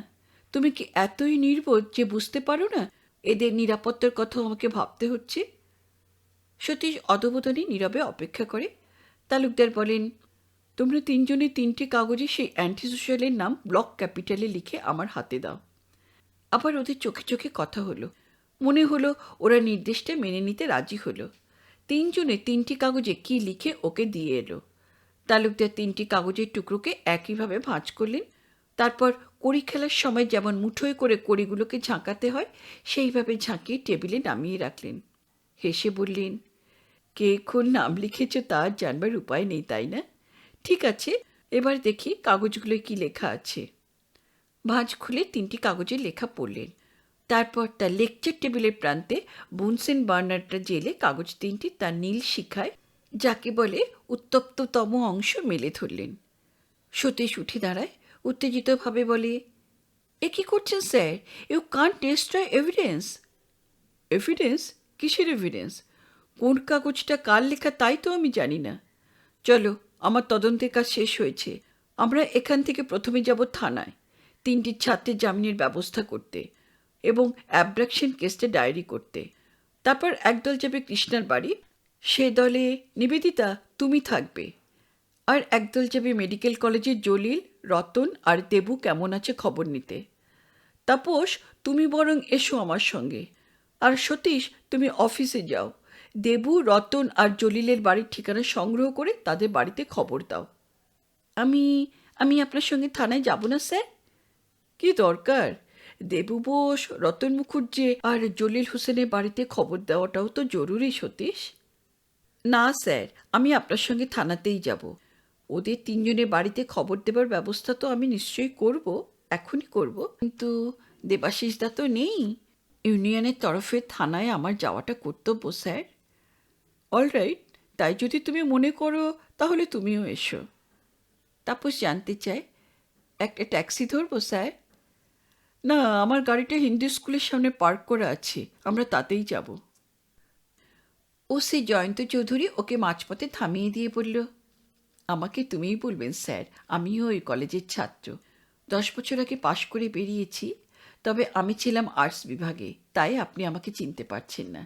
তুমি কি এতই নির্বোধ যে বুঝতে পারো না এদের নিরাপত্তার কথাও আমাকে ভাবতে হচ্ছে? সতীশ অদবোধনে নীরবে অপেক্ষা করে। তালুকদার বলেন, তোমরা ৩জনে ৩টি কাগজে সেই অ্যান্টি সোশ্যালের নাম ব্লক ক্যাপিটালে লিখে আমার হাতে দাও। আবার ওদের চোখে চোখে কথা হলো। মনে হলো ওরা নির্দেশটা মেনে নিতে রাজি হলো। ৩জনে ৩টি কাগজে কি লিখে ওকে দিয়ে এলো। তালুকদার ৩টি কাগজের টুকরোকে একইভাবে ভাঁজ করলেন। তারপর কড়ি খেলার সময় যেমন মুঠোয় করে কড়িগুলোকে ঝাঁকাতে হয়, সেইভাবে ঝাঁকিয়ে টেবিলে নামিয়ে রাখলেন। হেসে বললেন, কে কোন নাম লিখেছ তা জানবার উপায় নেই, তাই না? ঠিক আছে, এবার দেখি কাগজগুলোয় কি লেখা আছে। ভাঁজ খুলে ৩টি কাগজের লেখা পড়লেন। তারপর তার লেকচার টেবিলের প্রান্তে বুনসেন বার্নারটা জেলে কাগজ ৩টি তার নীল শিখায়, যাকে বলে উত্তপ্ততম অংশ, মেলে ধরলেন। সতীশ উঠে দাঁড়ায়, উত্তেজিতভাবে বলে, এ কী করছেন sir? You can't destroy evidence. Evidence? কিসের এভিডেন্স? কোন কাগজটা কার লেখা তাই তো আমি জানি না। চলো, আমার তদন্তের কাজ শেষ হয়েছে। আমরা এখান থেকে প্রথমে যাব থানায়, ৩টি ছাত্রের জামিনের ব্যবস্থা করতে এবং অ্যাবডাকশন কেসটা ডায়েরি করতে। তারপর একদল যাবে কৃষ্ণার বাড়ি। সে দলে নিবেদিতা তুমি থাকবে। আর একদল যাবে মেডিকেল কলেজের জলিল, রতন আর দেবু কেমন আছে খবর নিতে। তাপস, তুমি বরং এসো আমার সঙ্গে। আর সতীশ, তুমি অফিসে যাও। দেবু, রতন আর জলিলের বাড়ির ঠিকানা সংগ্রহ করে তাদের বাড়িতে খবর দাও। আমি আমি আপনার সঙ্গে থানায় যাব না স্যার? কি দরকার? দেবু বোস, রতন মুখুজ্জে আর জলিল হোসেনের বাড়িতে খবর দেওয়াটাও তো জরুরি সতীশ। না স্যার, আমি আপনার সঙ্গে থানাতেই যাব। ওদের ৩জনের বাড়িতে খবর দেবার ব্যবস্থা তো আমি নিশ্চয়ই করব, এখনই করব। কিন্তু দেবাশিসদা তো নেই। ইউনিয়নের তরফে থানায় আমার যাওয়াটা কর্তব্য স্যার। অলরাইট, তাই যদি তুমি মনে করো তাহলে তুমিও এসো। তাপস জানতে চায়, একটা ট্যাক্সি ধরবো স্যার? না, আমার গাড়িটা হিন্দু স্কুলের সামনে পার্ক করা আছে, আমরা তাতেই যাব। ওসি জয়ন্ত চৌধুরী ওকে মাঝপথে থামিয়ে দিয়ে বলল, আমাকে তুমিই বলবেন স্যার, আমিও ওই কলেজের ছাত্র। 10 বছর আগে পাশ করে বেরিয়েছি, তবে আমি ছিলাম আর্টস বিভাগে, তাই আপনি আমাকে চিনতে পারছেন না।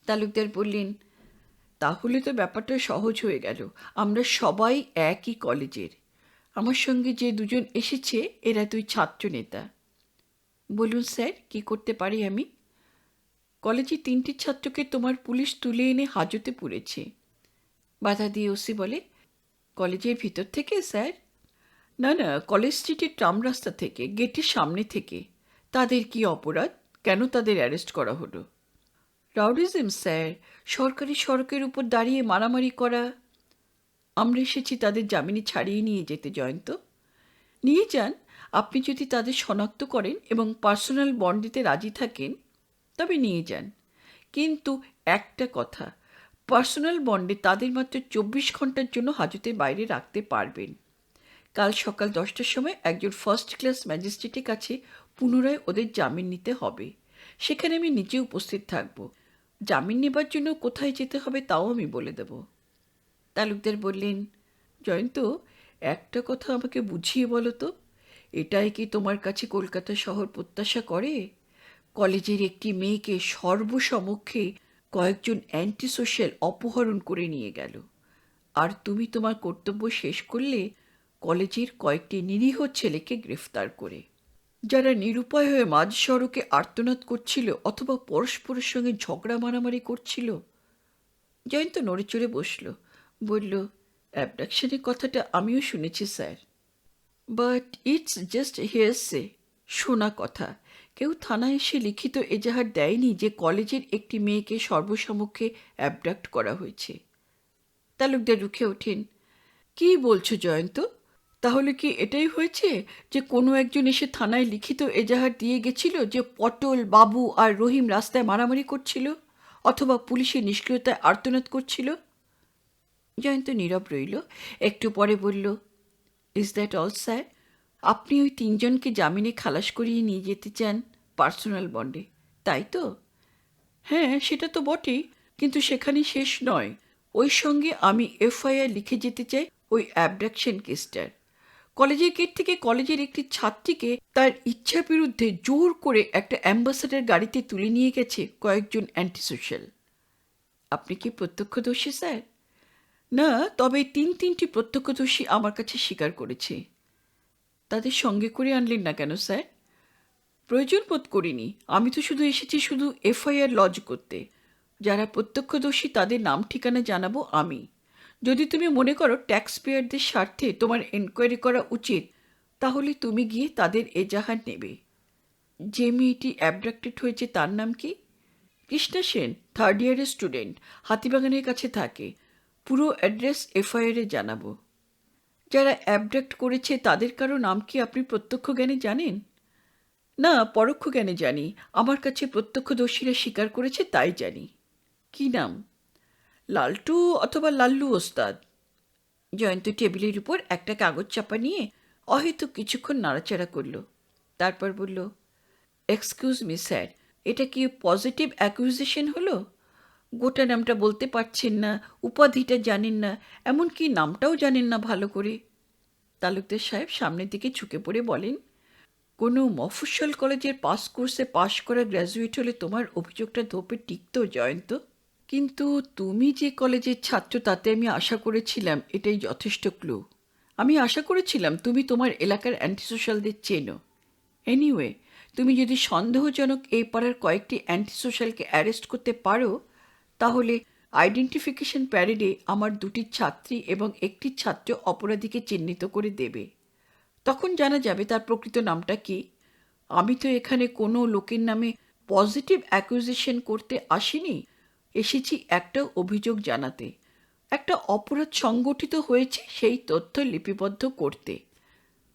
তালুকদার বললেন, তাহলে তো ব্যাপারটা সহজ হয়ে গেল। আমরা সবাই একই কলেজের। আমার সঙ্গে যে 2জন এসেছে এরা 2 ছাত্র নেতা। বলুন স্যার, কি করতে পারি আমি? কলেজে 3টি ছাত্রকে তোমার পুলিশ তুলে এনে হাজতে পুরেছে। বাধা দিয়ে ওসি বলে, কলেজের ভিতর থেকে স্যার? না না, কলেজ স্ট্রিটের ট্রাম রাস্তা থেকে, গেটের সামনে থেকে। তাদের কি অপরাধ? কেন তাদের অ্যারেস্ট করা হলো? রাউডিজম স্যার, সরকারি সড়কের উপর দাঁড়িয়ে মারামারি করা। আমরা এসেছি তাদের জামিনে ছাড়িয়ে নিয়ে যেতে। জয়ন্ত, নিয়ে যান। আপনি যদি তাদের শনাক্ত করেন এবং পার্সোনাল বন্ড দিতে রাজি থাকেন তবে নিয়ে যান। কিন্তু একটা কথা, পার্সোনাল বন্ডে তাদের মাত্র 24 ঘন্টার জন্য হাজতের বাইরে রাখতে পারবেন। কাল সকাল 10টার সময় একজন ফার্স্ট ক্লাস ম্যাজিস্ট্রেটের কাছে পুনরায় ওদের জামিন নিতে হবে। সেখানে আমি নিজে উপস্থিত থাকব। জামিন নেবার জন্য কোথায় যেতে হবে তাও আমি বলে দেব। তালুকদার বললেন, জয়ন্ত, একটা কথা আমাকে বুঝিয়ে বলো তো, এটাই কি তোমার কাছে কলকাতা শহর প্রত্যাশা করে? কলেজের একটি মেয়েকে সর্বসমক্ষে কয়েকজন অ্যান্টি সোশ্যাল অপহরণ করে নিয়ে গেল, আর তুমি তোমার কর্তব্য শেষ করলে কলেজের কয়েকটি নিরীহ ছেলেকে গ্রেফতার করে, যারা নিরুপায় হয়ে মাঝ সড়কে আর্তনাদ করছিল অথবা পরস্পরের সঙ্গে ঝগড়া মারামারি করছিল। জয়ন্ত নড়ে চড়ে বসল, বলল, অ্যাবডাকশনের কথাটা আমিও শুনেছি স্যার, বাট ইটস জাস্ট হিয়ারসে, শোনা কথা। কেউ থানায় এসে লিখিত এজাহার দেয়নি যে কলেজের একটি মেয়েকে সর্বসমক্ষে অ্যাবডাক্ট করা হয়েছে। তালুকদার রুখে ওঠেন, কী বলছো জয়ন্ত? তাহলে কি এটাই হয়েছে যে কোনো একজন এসে থানায় লিখিত এজাহার দিয়ে গেছিল যে পটল, বাবু আর রহিম রাস্তায় মারামারি করছিল অথবা পুলিশের নিষ্ক্রিয়তায় আর্তনাদ করছিল? জয়ন্ত নীরব রইল। একটু পরে বলল, ইজ দ্যাট অল স্যার? আপনি ওই 3জনকে জামিনে খালাস করিয়ে নিয়ে যেতে চান পার্সোনাল বন্ডে, তাই তো? হ্যাঁ, সেটা তো বটেই, কিন্তু সেখানেই শেষ নয়। ওই সঙ্গে আমি এফআইআর লিখে যেতে চাই ওই অ্যাবডাকশন কেসটার। কলেজের গেট থেকে কলেজের একটি ছাত্রীকে তার ইচ্ছার বিরুদ্ধে জোর করে একটা অ্যাম্বাসাডার গাড়িতে তুলে নিয়ে গেছে কয়েকজন অ্যান্টিসোশ্যাল। আপনি কি প্রত্যক্ষদর্শী স্যার? না, তবে তিনটি প্রত্যক্ষদর্শী আমার কাছে স্বীকার করেছে। তাদের সঙ্গে করে আনলেন না কেন স্যার? প্রয়োজন বোধ করিনি। আমি তো শুধু এসেছি এফআইআর লজ করতে। যারা প্রত্যক্ষদর্শী তাদের নাম ঠিকানা জানাবো আমি। যদি তুমি মনে করো ট্যাক্স পেয়ারদের স্বার্থে তোমার এনকোয়ারি করা উচিত, তাহলে তুমি গিয়ে তাদের এজাহার নেবে। যে মেয়েটি অ্যাবডাক্টেড হয়েছে তার নাম কি? কৃষ্ণা সেন, 3rd ইয়ারের স্টুডেন্ট, হাতিবাগানের কাছে থাকে। পুরো অ্যাড্রেস এফআইআরে জানাবো। যারা অ্যাবডাক্ট করেছে তাদের কারো নাম কি আপনি প্রত্যক্ষ জ্ঞানে জানেন? না, পরোক্ষ জ্ঞানে জানি। আমার কাছে প্রত্যক্ষদর্শীরা স্বীকার করেছে তাই জানি। কি নাম? লালটু অথবা লাল্লু ওস্তাদ। জয়ন্ত টেবিলের উপর একটা কাগজ চাপা নিয়ে অহেতুক কিছুক্ষণ নাড়াচাড়া করল। তারপর বলল, এক্সকিউজ মি স্যার, এটা কি পজিটিভ অ্যাকুইজিশন হলো? গোটা নামটা বলতে পারছেন না, উপাধিটা জানেন না, এমনকি নামটাও জানেন না ভালো করে। তালুকদার সাহেব সামনের দিকে ঝুঁকে পড়ে বলেন, কোনো মফস্বল কলেজের পাস কোর্সে পাশ করা গ্র্যাজুয়েট হলে তোমার অভিযোগটা ধোপে টিকত জয়ন্ত, কিন্তু তুমি যে কলেজের ছাত্র তাতে আমি আশা করেছিলাম এটাই যথেষ্ট ক্লু। আমি আশা করেছিলাম তুমি তোমার এলাকার অ্যান্টিসোশ্যালদের চেনো। এনিওয়ে, তুমি যদি সন্দেহজনক এই পাড়ার কয়েকটি অ্যান্টিসোশ্যালকে অ্যারেস্ট করতে পারো, তাহলে আইডেন্টিফিকেশন প্যারেডে আমার 2টি ছাত্রী এবং একটি ছাত্র অপরাধীকে চিহ্নিত করে দেবে। তখন জানা যাবে তার প্রকৃত নামটা কি। আমি তো এখানে কোনো লোকের নামে পজিটিভ অ্যাকুইজিশন করতে আসিনি। এসেছি একটা অভিযোগ জানাতে। একটা অপরাধ সংগঠিত হয়েছে সেই তথ্য লিপিবদ্ধ করতে।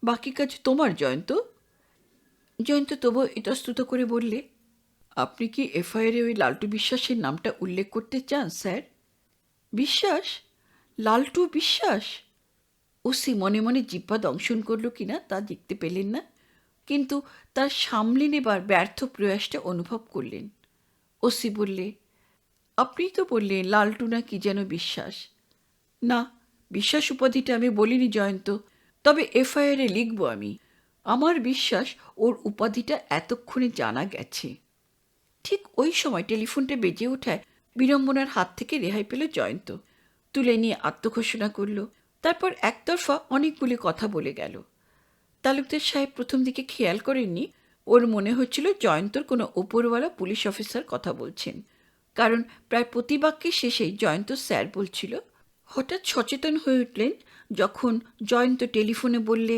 বাকি কাজ তোমার জয়ন্ত। জয়ন্ত তবু ইতস্তত করে বললে, আপনি কি এফআইআরে ওই লালটু বিশ্বাসের নামটা উল্লেখ করতে চান স্যার? বিশ্বাস? লালটু বিশ্বাস? ওসি মনে মনে জিহ্বা দংশন করল কিনা তা দেখতে পেলেন না, কিন্তু তার সামলে নেবার ব্যর্থ প্রয়াসটা অনুভব করলেন। ওসি বললে, আপনিই তো বললেন লালটু না কি যেন বিশ্বাস। না, বিশ্বাস উপাধিটা আমি বলিনি জয়ন্ত, তবে এফআইআরে লিখব আমি। আমার বিশ্বাস ওর উপাধিটা এতক্ষণে জানা গেছে। ঠিক ওই সময় টেলিফোনটা বেজে ওঠায় বিড়ম্বনার হাত থেকে রেহাই পেল জয়ন্ত। তুলে নিয়ে আত্মঘোষণা করল, তারপর একতরফা অনেকগুলি কথা বলে গেল। তালুকদার সাহেব প্রথম দিকে খেয়াল করেননি। ওর মনে হচ্ছিল জয়ন্তর কোনো উপরওয়ালা পুলিশ অফিসার কথা বলছেন, কারণ প্রায় প্রতিবাক্যের শেষেই জয়ন্ত স্যার বলছিল। হঠাৎ সচেতন হয়ে উঠলেন যখন জয়ন্ত টেলিফোনে বললে,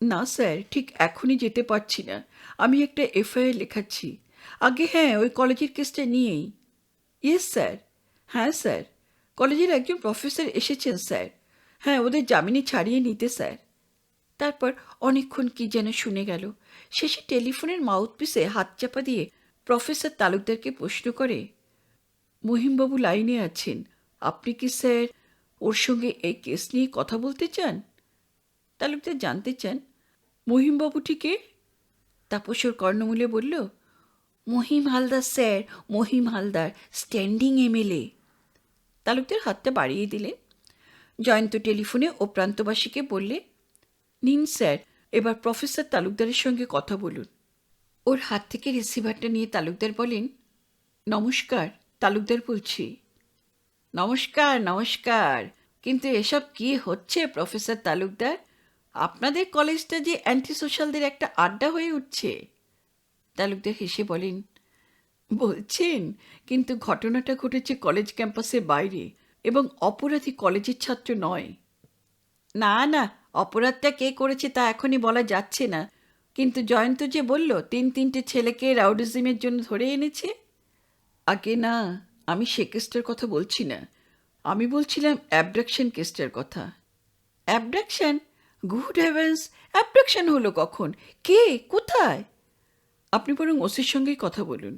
না স্যার, ঠিক এখনই যেতে পারছি না, আমি একটা এফআইআর লেখাচ্ছি। আগে হ্যাঁ, ওই কলেজের কেসটা নিয়েই। Yes sir. হ্যাঁ স্যার, কলেজের একজন প্রফেসর এসেছেন স্যার। হ্যাঁ, ওদের জামিনে ছাড়িয়ে নিতে স্যার। তারপর অনেকক্ষণ কি যেন শুনে গেল। শেষে টেলিফোনের মাউথপিসে হাত চাপা দিয়ে প্রফেসর তালুকদারকে প্রশ্ন করে, মহিমবাবু লাইনে আছেন। আপনি কি স্যার ওর সঙ্গে এই কেস নিয়ে কথা বলতে চান? তালুকদার জানতে চান, মহিমবাবুটি কে? তাপস ওর কর্ণমূলে বলল, Mahim Haldar sir, Mahim Haldar, standing MLA. Talukdar হাতটা বাড়িয়ে দিলেন। জয়ন্ত টেলিফোনে ও প্রান্তবাসীকে বললে, নিন স্যার, এবার প্রফেসর তালুকদারের সঙ্গে কথা বলুন। ওর হাত থেকে রিসিভারটা নিয়ে তালুকদার বলেন, নমস্কার, তালুকদার বলছি। নমস্কার নমস্কার, কিন্তু এসব কি হচ্ছে প্রফেসর তালুকদার? আপনাদের কলেজটা যে অ্যান্টি সোশ্যালদের একটা আড্ডা হয়ে উঠছে। তালুকদার হেসে বলেন, বলছেন, কিন্তু ঘটনাটা ঘটেছে কলেজ ক্যাম্পাসের বাইরে এবং অপরাধী কলেজের ছাত্র নয়। না না, অপরাধটা কে করেছে তা এখনই বলা যাচ্ছে না, কিন্তু জয়ন্ত যে বলল 3-3টে ছেলেকে রাউডিজমের জন্য ধরে এনেছে। আগে না, আমি সে কেসটার কথা বলছি না, আমি বলছিলাম অ্যাবডাকশন কেসটার কথা। অ্যাবডাকশন? গুড হেভেন্স, অ্যাবডাকশন হলো কখন? কে? কোথায়? আপনি বরং ওসির সঙ্গেই কথা বলুন।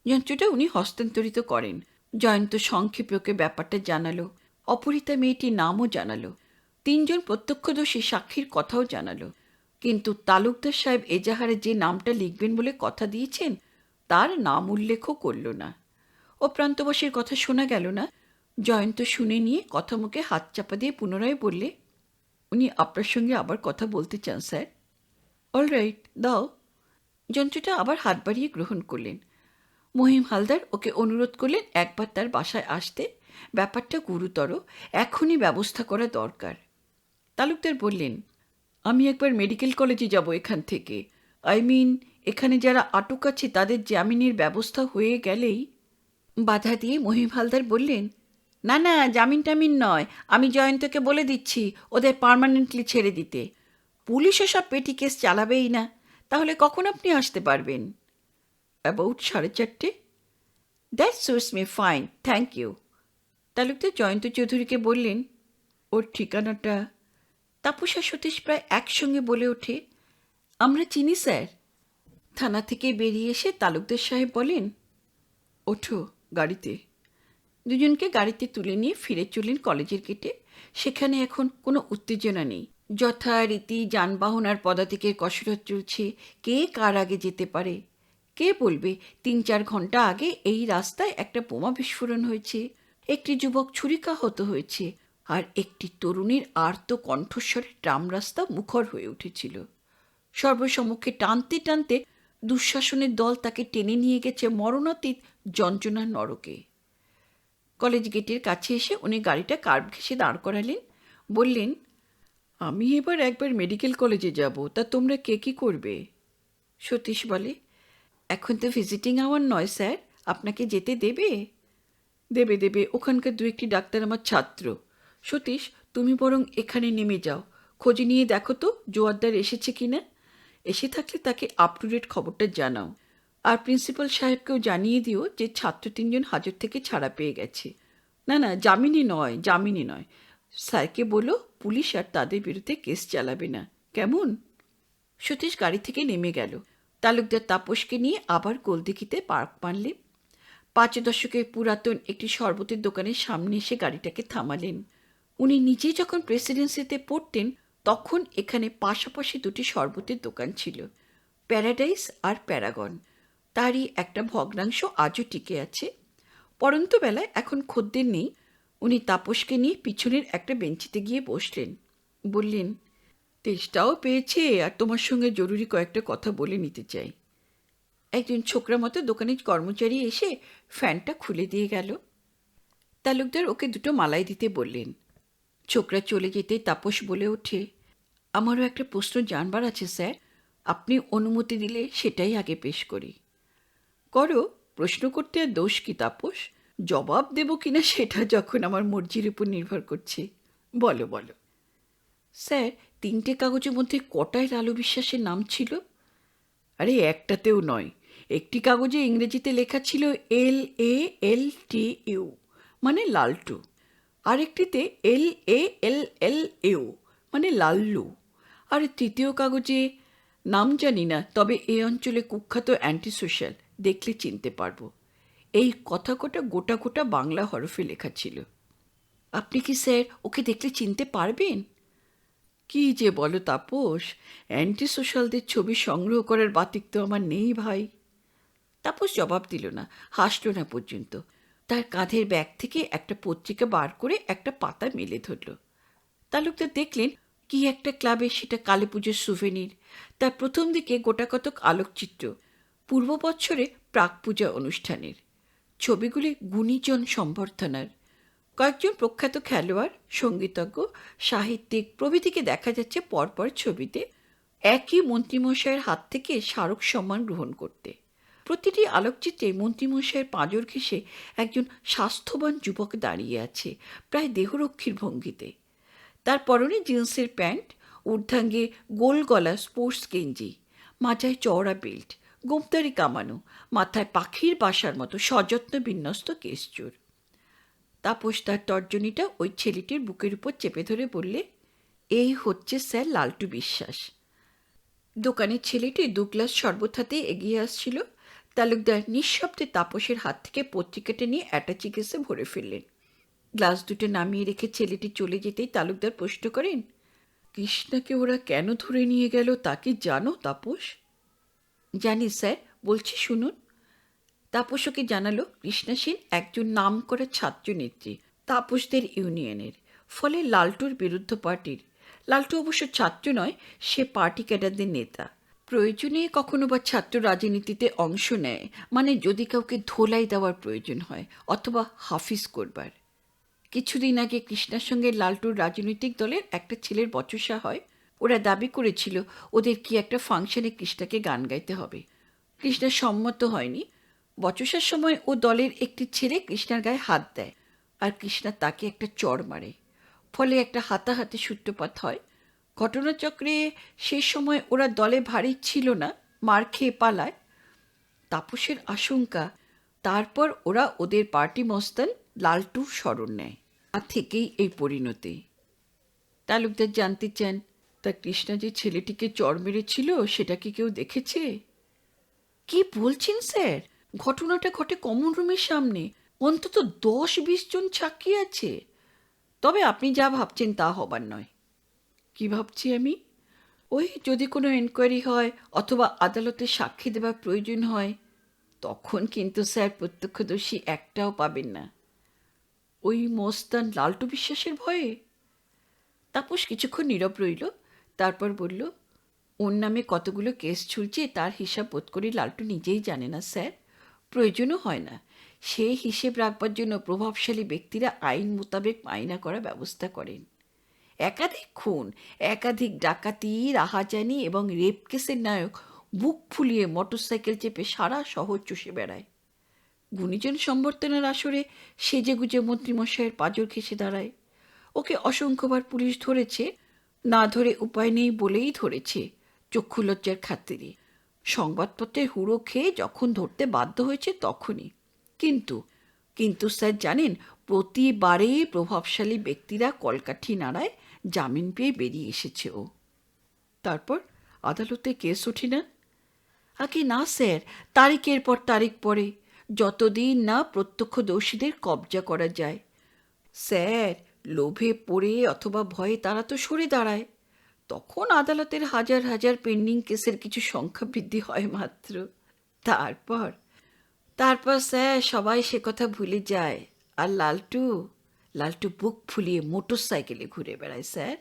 যন্ত্রটা উনি হস্তান্তরিত করেন। জয়ন্ত সংক্ষেপে ওকে ব্যাপারটা জানালো, অপহৃতা মেয়েটির নামও জানালো, 3জন প্রত্যক্ষদর্শী সাক্ষীর কথাও জানালো। কিন্তু তালুকদার সাহেব এজাহারে যে নামটা লিখবেন বলে কথা দিয়েছেন তার নাম উল্লেখও করল না। ও প্রান্তবাসীর কথা শোনা গেল না। জয়ন্ত শুনে নিয়ে কথা মুখে হাত চাপা দিয়ে পুনরায় বললে, উনি আপনার সঙ্গে আবার কথা বলতে চান স্যার। অলরাইট, দাও। যন্ত্রটা আবার হাত বাড়িয়ে গ্রহণ করলেন। মহিম হালদার ওকে অনুরোধ করলেন একবার তার বাসায় আসতে, ব্যাপারটা গুরুতর, এখনই ব্যবস্থা করা দরকার। তালুকদার বললেন, আমি একবার মেডিকেল কলেজে যাব এখান থেকে। এখানে যারা আটক আছে তাদের জামিনের ব্যবস্থা হয়ে গেলেই। বাধা দিয়ে মহিম হালদার বললেন, না না, জামিন টামিন নয়, আমি জয়ন্তকে বলে দিচ্ছি ওদের পার্মানেন্টলি ছেড়ে দিতে। পুলিশও সব পেটি কেস চালাবেই না, তাহলে কখন আপনি আসতে পারবেন? About 4:30। That suits me fine, thank you. Talukdar Jayanta চৌধুরীকে বললেন, ওর ঠিকানাটা? তাপস আর সতীশ প্রায় একসঙ্গে বলে ওঠে, আমরা চিনি স্যার। থানা থেকে বেরিয়ে এসে তালুকদার সাহেব বলেন, ওঠো গাড়িতে। দুজনকে গাড়িতে তুলে নিয়ে ফিরে চললেন কলেজের গেটে। সেখানে এখন কোনো উত্তেজনা নেই। যথারীতি যানবাহন আর পদাতিকের কসরত চলছে। কে কার আগে যেতে পারে কে বলবে? 3-4 ঘন্টা আগে এই রাস্তায় একটা বোমা বিস্ফোরণ হয়েছে, একটি যুবক ছুরিকাহত হয়েছে, আর একটি তরুণীর আর্ত কণ্ঠস্বরে ট্রাম রাস্তা মুখর হয়ে উঠেছিল। সর্বসম্মুখে টানতে টানতে দুঃশাসনের দল তাকে টেনে নিয়ে গেছে মরণাতীত যন্ত্রণার নরকে। কলেজ গেটের কাছে এসে উনি গাড়িটা কার্ভ ঘেঁষে দাঁড় করালেন। বললেন, আমি এবার একবার মেডিকেল কলেজে যাব, তা তোমরা কে কী করবে? সতীশ বলে, এখন তো ভিজিটিং আওয়ার নয় স্যার, আপনাকে যেতে দেবে? দেবে দেবে, ওখানকার 2-1টি ডাক্তার আমার ছাত্র। সতীশ, তুমি বরং এখানে নেমে যাও, খোঁজ নিয়ে দেখো তো জোয়ারদার এসেছে কিনা। এসে থাকলে তাকে আপ টু ডেট খবরটা জানাও। আর প্রিন্সিপাল সাহেবকেও জানিয়ে দিও যে ছাত্র 3জন হাজত থেকে ছাড়া পেয়ে গেছে। না না, জামিনই নয়। স্যারকে বলো পুলিশ আর তাদের বিরুদ্ধে কেস চালাবে না, কেমন? সতীশ গাড়ি থেকে নেমে গেল। তালুকদার তাপসকে নিয়ে আবার গোলদিঘিতে পার্ক মারলে। 5 দশকের পুরাতন একটি শরবতের দোকানের সামনে এসে গাড়িটাকে থামালেন। উনি নিজে যখন প্রেসিডেন্সিতে পড়তেন তখন এখানে পাশাপাশি 2টি শরবতের দোকান ছিল, প্যারাডাইস আর প্যারাগন। তারই একটা ভগ্নাংশ আজও টিকে আছে। পরন্ত বেলায় এখন খদ্দের নেই। উনি তাপসকে নিয়ে পিছনের একটা বেঞ্চিতে গিয়ে বসলেন। বললেন, তেষ্টাও পেয়েছে আর তোমার সঙ্গে জরুরি কয়েকটা কথা বলে নিতে চাই। একজন ছোকরা মতো দোকানের কর্মচারী এসে ফ্যানটা খুলে দিয়ে গেল। তালুকদার ওকে 2টো মালাই দিতে বললেন। ছোকরা চলে যেতে তাপস বলে ওঠে, আমারও একটা প্রশ্ন জানবার আছে স্যার, আপনি অনুমতি দিলে সেটাই আগে পেশ করি। করো, প্রশ্ন করতে আর দোষ কি তাপস? জবাব দেব কিনা সেটা যখন আমার মর্জির উপর নির্ভর করছে। বলো বলো। স্যার, 3টে কাগজের মধ্যে কটায় লালু বিশ্বাসের নাম ছিল? আরে একটাতেও নয়। একটি কাগজে ইংরেজিতে লেখা ছিল LALTU, মানে লালটু। আরেকটিতে LALLU, মানে লাল্লু। আর 3য় কাগজে নাম জানি না, তবে এ অঞ্চলে কুখ্যাত অ্যান্টি সোশ্যাল, দেখলে চিনতে পারবো। এই কথা কটা গোটা গোটা বাংলা হরফে লেখা ছিল। আপনি কি স্যার ওকে দেখলে চিনতে পারবেন? কি যে বলো তাপস, অ্যান্টি সোশ্যালদের ছবি সংগ্রহ করার বাতিক তো আমার নেই ভাই। তাপস জবাব দিল না, হাসল না পর্যন্ত। তার কাঁধের ব্যাগ থেকে একটা পত্রিকা বার করে একটা পাতা মেলে ধরল। তালুকদার দেখলেন কি একটা ক্লাবে সেটা কালী পুজোর সুভেনির। তার প্রথম দিকে গোটাকতক আলোকচিত্র, পূর্ব বৎসরে প্রাক পূজা অনুষ্ঠানের। ছবিগুলি গুণীজন সম্বর্ধনার। কয়েকজন প্রখ্যাত খেলোয়াড়, সঙ্গীতজ্ঞ, সাহিত্যিক প্রভৃতিকে দেখা যাচ্ছে পরপর ছবিতে একই মন্ত্রীমশাইয়ের হাত থেকে স্মারক সম্মান গ্রহণ করতে। প্রতিটি আলোকচিত্রে মন্ত্রীমশাইয়ের পাঁজর ঘেঁষে একজন স্বাস্থ্যবান যুবক দাঁড়িয়ে আছে, প্রায় দেহরক্ষীর ভঙ্গিতে। তার পরনে জিন্সের প্যান্ট, ঊর্ধ্বাঙ্গে গোল গলা স্পোর্টস গেঞ্জি, মাজায় চওড়া বেল্ট, গোমতারি কামানো, মাথায় পাখির বাসার মতো সযত্ন বিন্যস্ত কেশচুর। তাপস তার তর্জনীটা ওই ছেলেটির বুকের উপর চেপে ধরে বললে, এই হচ্ছে স্যার লালটু বিশ্বাস। দোকানের ছেলেটি 2 গ্লাস শরবত হাতে এগিয়ে আসছিল। তালুকদার নিঃশব্দে তাপসের হাত থেকে পত্রিকাটা নিয়ে অ্যাটাচি কেসে ভরে ফেললেন। গ্লাস দুটো নামিয়ে রেখে ছেলেটি চলে যেতেই তালুকদার প্রশ্ন করেন, কৃষ্ণাকে ওরা কেন ধরে নিয়ে গেল তা কি জানো তাপস? জানি স্যার, বলছি শুনুন। তাপস ওকে জানালো কৃষ্ণা সেন একজন নামকরা ছাত্রনেত্রী, তাপসদের ইউনিয়নের, ফলে লালটুর বিরুদ্ধ পার্টির। লালটু অবশ্য ছাত্র নয়, সে পার্টি ক্যাডারদের নেতা। প্রয়োজনে কখনো বা ছাত্র রাজনীতিতে অংশ নেয়, মানে যদি কাউকে ধোলাই দেওয়ার প্রয়োজন হয় অথবা হাফিজ করবার। কিছুদিন আগে কৃষ্ণার সঙ্গে লালটুর রাজনৈতিক দলের একটা ছেলের বচসা হয়। ওরা দাবি করেছিল ওদের কি একটা ফাংশনে কৃষ্ণাকে গান গাইতে হবে। কৃষ্ণা সম্মত হয়নি। বচসার সময় ও দলের একটি ছেলে কৃষ্ণার গায়ে হাত দেয়, আর কৃষ্ণা তাকে একটা চড় মারে। ফলে একটা হাতাহাতি সূত্রপাত হয়। ঘটনাচক্রে সে সময় ওরা দলে ভারী ছিল না, মার খেয়ে পালায়। তাপসের আশঙ্কা তারপর ওরা ওদের পার্টি মস্তান লালটুর স্মরণ নেয়। আর থেকেই এই পরিণতি। তালুকদার জানতে চান, তা কৃষ্ণা যে ছেলেটিকে চড় মেরেছিল সেটা কি কেউ দেখেছে? কি বলছেন স্যার? ঘটনাটা ঘটে কমন রুমের সামনে, অন্তত 10-20 জন সাক্ষী আছে। তবে আপনি যা ভাবছেন তা হবার নয়। কি ভাবছি আমি? ওই যদি কোনো এনকোয়ারি হয় অথবা আদালতে সাক্ষী দেওয়ার প্রয়োজন হয়, তখন কিন্তু স্যার প্রত্যক্ষদর্শী একটাও পাবেন না। ওই মস্তান লালটু বিশ্বাসের ভয়ে? তাপস কিছুক্ষণ নীরব রইল, তারপর বলল, ওর নামে কতগুলো কেস ঝুলছে তার হিসাব বোধ করি লালটু নিজেই জানে না স্যার। প্রয়োজনও হয় না। সে হিসেব রাখবার জন্য প্রভাবশালী ব্যক্তিরা আইন মোতাবেক মাইনা করা ব্যবস্থা করেন। একাধিক খুন, একাধিক ডাকাতি, রাহাজানি এবং রেপ কেসের নায়ক বুক ফুলিয়ে মোটরসাইকেল চেপে সারা শহর চষে বেড়ায়। গুণীজন সম্বর্ধনার আসরে সেজেগুজে মন্ত্রীমশাইয়ের পাঁজর ঘেঁষে দাঁড়ায়। ওকে অসংখ্যবার পুলিশ ধরেছে, না ধরে উপায় নেই বলেই ধরেছে, চক্ষুলজ্জার খাতিরে। সংবাদপত্রের হুড়ো খেয়ে যখন ধরতে বাধ্য হয়েছে তখনই। কিন্তু কিন্তু স্যার জানেন, প্রতিবারেই প্রভাবশালী ব্যক্তিরা কলকাঠি নাড়ায় জামিন পেয়ে বেরিয়ে এসেছে ও। তারপর আদালতে কেস ওঠে না? আগে না স্যার, তারিখের পর তারিখ পরে, যতদিন না প্রত্যক্ষদর্শীদের কবজা করা যায়। স্যার, লোভে পড়ে অথবা ভয়ে তারা তো সরে দাঁড়ায়। তখন আদালতের হাজার হাজার পেন্ডিং কেসের কিছু সংখ্যা বৃদ্ধি হয় মাত্র। তারপর তারপর স্যার সবাই সে কথা ভুলে যায়। আর লালটু লালটু বুক ফুলিয়ে মোটর সাইকেলে ঘুরে বেড়ায় স্যার।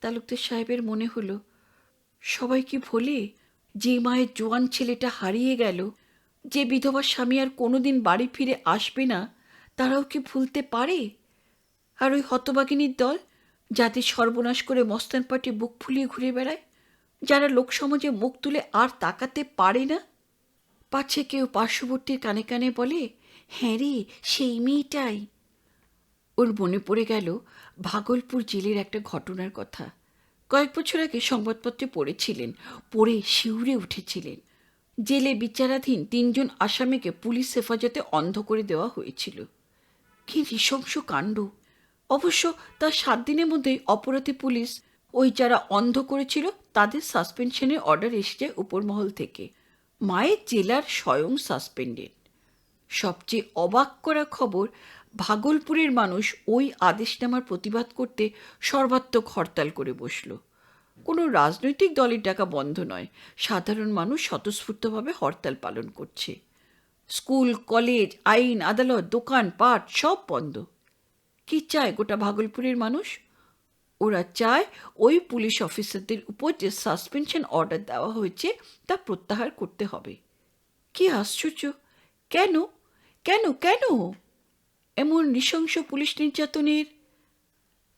তালুকদার সাহেবের মনে হলো, সবাই কি ভোলে? যে মায়ের জোয়ান ছেলেটা হারিয়ে গেল, যে বিধবা স্বামী আর কোনোদিন বাড়ি ফিরে আসবে না, তারাও কি ভুলতে পারে? আর ওই হতবাগিনীর দল, যাদের সর্বনাশ করে মস্তান পার্টি বুক ফুলিয়ে ঘুরে বেড়ায়, যারা লোকসমাজে মুখ তুলে আর তাকাতে পারে না। পাছে কেউ পার্শ্ববর্তীর কানে কানে বলে, হ্যাঁ রে, সেই মেয়েটাই। ওর মনে পড়ে গেল ভাগলপুর জেলের একটা ঘটনার কথা। কয়েক বছর আগে সংবাদপত্রে পড়েছিলেন, পড়ে শিউরে উঠেছিলেন। জেলে বিচারাধীন 3 জন আসামিকে পুলিশ হেফাজতে অন্ধ করে দেওয়া হয়েছিল। কি নৃশংস কাণ্ড! অবশ্য তার 7 দিনের মধ্যেই অপরাধী পুলিশ ওই যারা অন্ধ করেছিল তাদের সাসপেনশনের অর্ডার এসেছে উপরমহল থেকে। মায়ের জেলার স্বয়ং সাসপেন্ডেড। সবচেয়ে অবাক করা খবর, ভাগলপুরের মানুষ ওই আদেশনামার প্রতিবাদ করতে সর্বাত্মক হরতাল করে বসল। কোনো রাজনৈতিক দলের ডাকা বন্ধ নয়, সাধারণ মানুষ স্বতঃস্ফূর্তভাবে হরতাল পালন করছে। স্কুল, কলেজ, আইন, আদালত, দোকান পাট সব বন্ধ। কি চায় গোটা ভাগলপুরের মানুষ? ওরা চায় ওই পুলিশ অফিসারদের উপর যে সাসপেনশন অর্ডার দেওয়া হয়েছে তা প্রত্যাহার করতে হবে। কি আশ্চর্য! কেন কেন কেন এমন নৃশংস পুলিশ নির্যাতনের?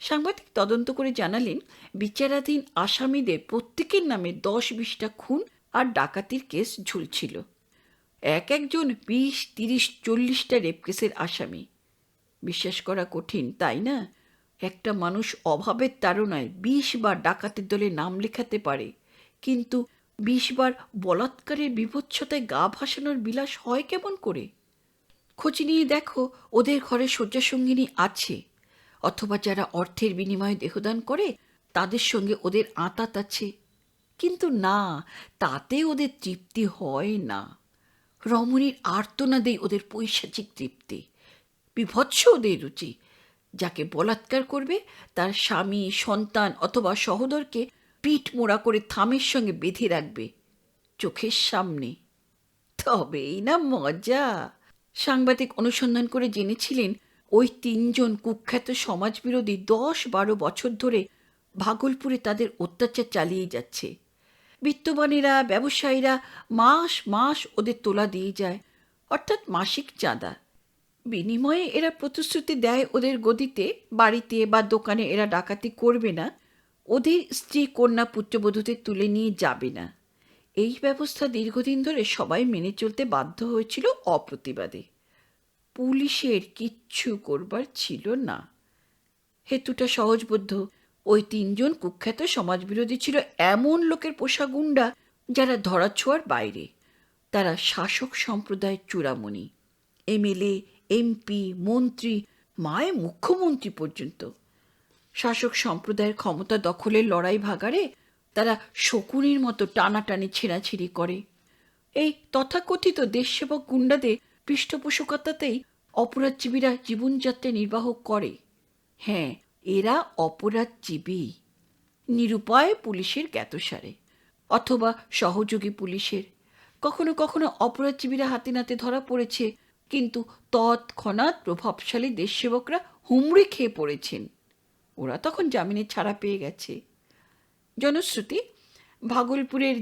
সাংবাদিক তদন্ত করে জানালেন, বিচারাধীন আসামিদের প্রত্যেকের নামে 10-20টা খুন আর ডাকাতির কেস ঝুলছিল। একজন 20, 30, 40টা রেপ কেসের আসামি। বিশ্বাস করা কঠিন, তাই না? একটা মানুষ অভাবের তাড়নায় 20 বার ডাকাতের দলে নাম লেখাতে পারে, কিন্তু 20 বার বলাৎকারের বিভৎসতায় গা ভাসানোর বিলাস হয় কেমন করে? খোঁজ নিয়ে দেখো ওদের ঘরে শয্যাসঙ্গিনী আছে, অথবা যারা অর্থের বিনিময়ে দেহদান করে তাদের সঙ্গে ওদের আঁতাত আছে। কিন্তু না, তাতে ওদের তৃপ্তি হয় না। রমণীর আর্তনাদেই ওদের পৈশাচিক তৃপ্তি। বিভৎস ওদের রুচি। যাকে বলাৎকার করবে তার স্বামী, সন্তান অথবা সহোদরকে পিঠ মোড়া করে থামের সঙ্গে বেঁধে রাখবে চোখের সামনে। তবেই না মজা। সাংবাদিক অনুসন্ধান করে জেনেছিলেন, ওই 3 জন কুখ্যাত সমাজবিরোধী 10-12 বছর ধরে ভাগলপুরে তাদের অত্যাচার চালিয়ে যাচ্ছে। বিত্তবানেরা, ব্যবসায়ীরা মাস মাস ওদের তোলা দিয়ে যায়, অর্থাৎ মাসিক চাঁদা। বিনিময়ে এরা প্রতিশ্রুতি দেয় ওদের গদিতে, বাড়িতে বা দোকানে এরা ডাকাতি করবে না, ওদের স্ত্রী, কন্যা, পুত্রবধূদের তুলে নিয়ে যাবে না। এই ব্যবস্থা দীর্ঘদিন ধরে সবাই মেনে চলতে বাধ্য হয়েছিল অপ্রতিবাদে। পুলিশের কিচ্ছু করবার ছিল না। হেতুটা সহজবোধ্য। ওই 3 জন কুখ্যাত সমাজবিরোধী ছিল এমন লোকের পোষা গুন্ডা যারা ধরাছোঁয়ার বাইরে। তারা শাসক সম্প্রদায়ের চূড়ামণি, এমএলএ, এমপি, মন্ত্রী, মায়ে মুখ্যমন্ত্রী পর্যন্ত। শাসক সম্প্রদায়ের ক্ষমতা দখলের লড়াই ভাগাড়ে তারা শকুনির মতো টানাটানি ছেঁড়াছিঁড়ি করে। এই তথাকথিত দেশসেবক গুন্ডাদের পৃষ্ঠপোষকতাতেই অপরাধজীবীরা জীবনযাত্রা নির্বাহ করে। হ্যাঁ, এরা অপরাধজীবী, নিরুপায় পুলিশের জ্ঞাতসারে অথবা সহযোগী পুলিশের। কখনো কখনো অপরাধজীবীরা হাতে নাতে ধরা পড়েছে, কিন্তু তৎক্ষণাৎ প্রভাবশালী দেশসেবকরা হুমড়ি খেয়ে পড়েছেন। ওরা তখন জামিনে ছাড়া পেয়ে গেছে। জনশ্রুতি, ভাগলপুরের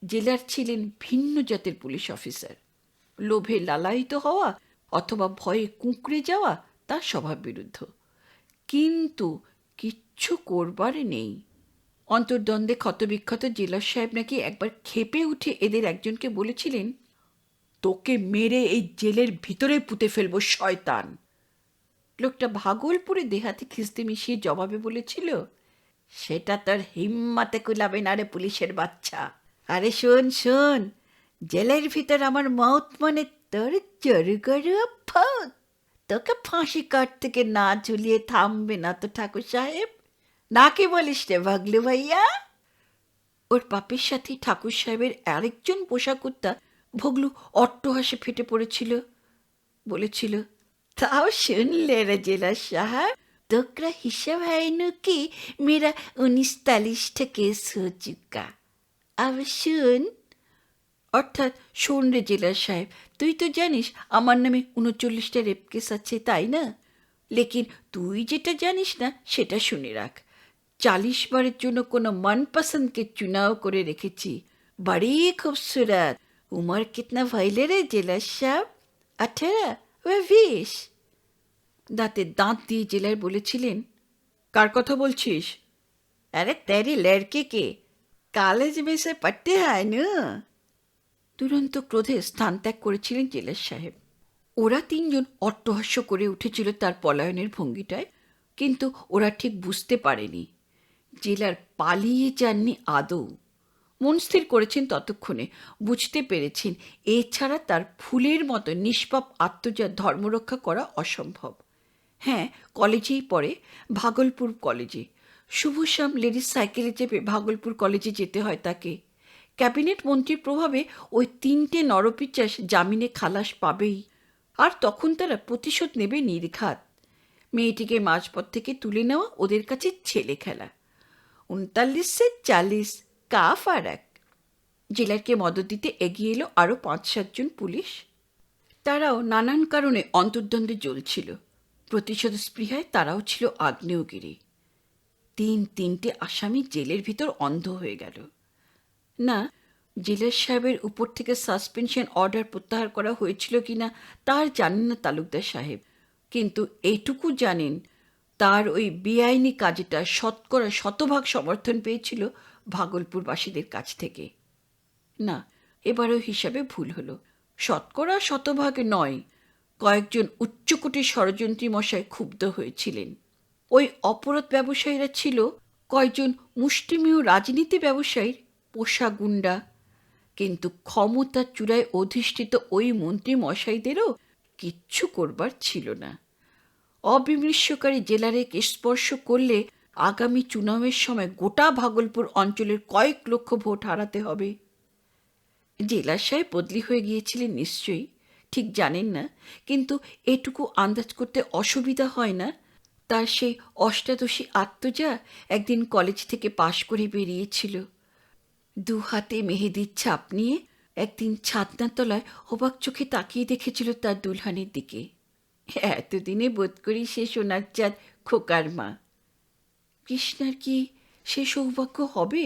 জেলার ছিলেন ভিন্ন জাতের পুলিশ অফিসার। লোভে লালায়িত হওয়া অথবা ভয়ে কুঁকড়ে যাওয়া তার স্বভাব বিরুদ্ধ। কিন্তু কিচ্ছু করবার নেই। অন্তর্দ্বন্দ্বে ক্ষতবিক্ষত জেলার সাহেব নাকি একবার ক্ষেপে উঠে এদের একজনকে বলেছিলেন, তোকে মেরে এই জেলের ভিতরে পুঁতে ফেলবো শয়তান। লোকটা ভাগলপুরে দেহাতি খিস্তি মিশিয়ে জবাবে বলেছিল, সেটা তোর হিম্মাতে কুলাবে না রে পুলিশের বাচ্চা। আরে শোন শোন, জেলের ভিতর আমার মত মানে তোর জরুগরু ফত। তোকে ফাঁসি কাঠ থেকে না ঝুলিয়ে থামবে না তো ঠাকুর সাহেব। না কি বলিস রে ভাগলু ভাইয়া? ওর বাপের সাথে ঠাকুর সাহেবের আরেকজন পোষা কুত্তা ভগলু অট্টহাসে ফেটে পড়েছিল। বলেছিল, তাও শুনলে রে জেলা সাহেব, তোকরা হিসাব है न कि मेरा 19-40 केस हो चुका। अब শুন, অর্থাৎ শোন রে জেলার সাহেব, তুই তো জানিস আমার নামে 39টা রেপ কেস আছে, তাই না? লেকিন তুই যেটা জানিস না সেটা শুনে রাখ। 40 বারের জন্য কোনো মনপসন্দকে চুনাও করে রেখেছি। বড়ি খুবসুরত। উমর কিতনা ভাইলে রে জেলার সাহেব? 18 বা 20? দাঁতে দাঁত দিয়ে জেলার বলেছিলেন, কার কথা বলছিস? আরে তেরি লড়কে কে, কলেজ में से पढ़ते हैं ना। দুরন্ত ক্রোধে স্থান ত্যাগ করেছিলেন জেলার সাহেব। ওরা 3 জন অট্টহাস্য করে উঠেছিল তার পলায়নের ভঙ্গিটায়, কিন্তু ওরা ঠিক বুঝতে পারেনি জেলার পালিয়ে যাননি আদৌ। মন স্থির করেছেন ততক্ষণে, বুঝতে পেরেছেন এছাড়া তার ফুলের মতো নিষ্পাপ আত্মজাত ধর্মরক্ষা করা অসম্ভব। হ্যাঁ, কলেজেই পড়ে, ভাগলপুর কলেজে। শুভশ্যাম লেডিস সাইকেলে চেপে ভাগলপুর কলেজে যেতে হয় তাকে। ক্যাবিনেট মন্ত্রীর প্রভাবে ওই 3টে নরপিচাস জামিনে খালাস পাবেই, আর তখন তারা প্রতিশোধ নেবে নির্ঘাত। মেয়েটিকে মাঝপথ থেকে তুলে নেওয়া ওদের কাছে ছেলে খেলা। 39 से 40 কা ফারাক। জেলারকে মদত দিতে এগিয়ে এলো আরও 5-7 জন পুলিশ। তারাও নানান কারণে অন্তর্দ্বন্দ্বে জ্বলছিল। প্রতিশোধ স্পৃহায় তারাও ছিল আগ্নেয়গিরি। 3টে আসামি জেলের ভিতর অন্ধ হয়ে গেল। না, জেলার সাহেবের উপর থেকে সাসপেনশন অর্ডার প্রত্যাহার করা হয়েছিল কিনা তার জানেন না তালুকদার সাহেব, কিন্তু এইটুকু জানেন তার ওই বেআইনি কাজটা 100% সমর্থন পেয়েছিল ভাগলপুরবাসীদের কাছ থেকে। না, এবারও হিসাবে ভুল হলো। 100% নয়, কয়েকজন উচ্চকোটির ষড়যন্ত্রী মশাই ক্ষুব্ধ হয়েছিলেন। ওই অপরাধ ব্যবসায়ীরা ছিল কয়েকজন মুষ্টিমেয় রাজনীতি ব্যবসায়ীর পোষা গুন্ডা। কিন্তু ক্ষমতার চূড়ায় অধিষ্ঠিত ওই মন্ত্রী মশাইদেরও কিচ্ছু করবার ছিল না। অবিমৃষ্যকারী জেলারেকে স্পর্শ করলে আগামী চুনাবের সময় গোটা ভাগলপুর অঞ্চলের কয়েক লক্ষ ভোট হারাতে হবে। জেলার সাহেব বদলি হয়ে গিয়েছিলেন নিশ্চয়ই, ঠিক জানেন না, কিন্তু এটুকু আন্দাজ করতে অসুবিধা হয় না তার সেই অষ্টাদশী আত্মজা একদিন কলেজ থেকে পাশ করে বেরিয়েছিল। 2 হাতে মেহেদির ছাপ নিয়ে একদিন ছাদনার তলায় অবাক চোখে তাকিয়ে দেখেছিল তার দুলহানের দিকে। এতদিনে বোধ করি সে সোনার চাঁদ খোকার মা। কৃষ্ণার কি সে সৌভাগ্য হবে?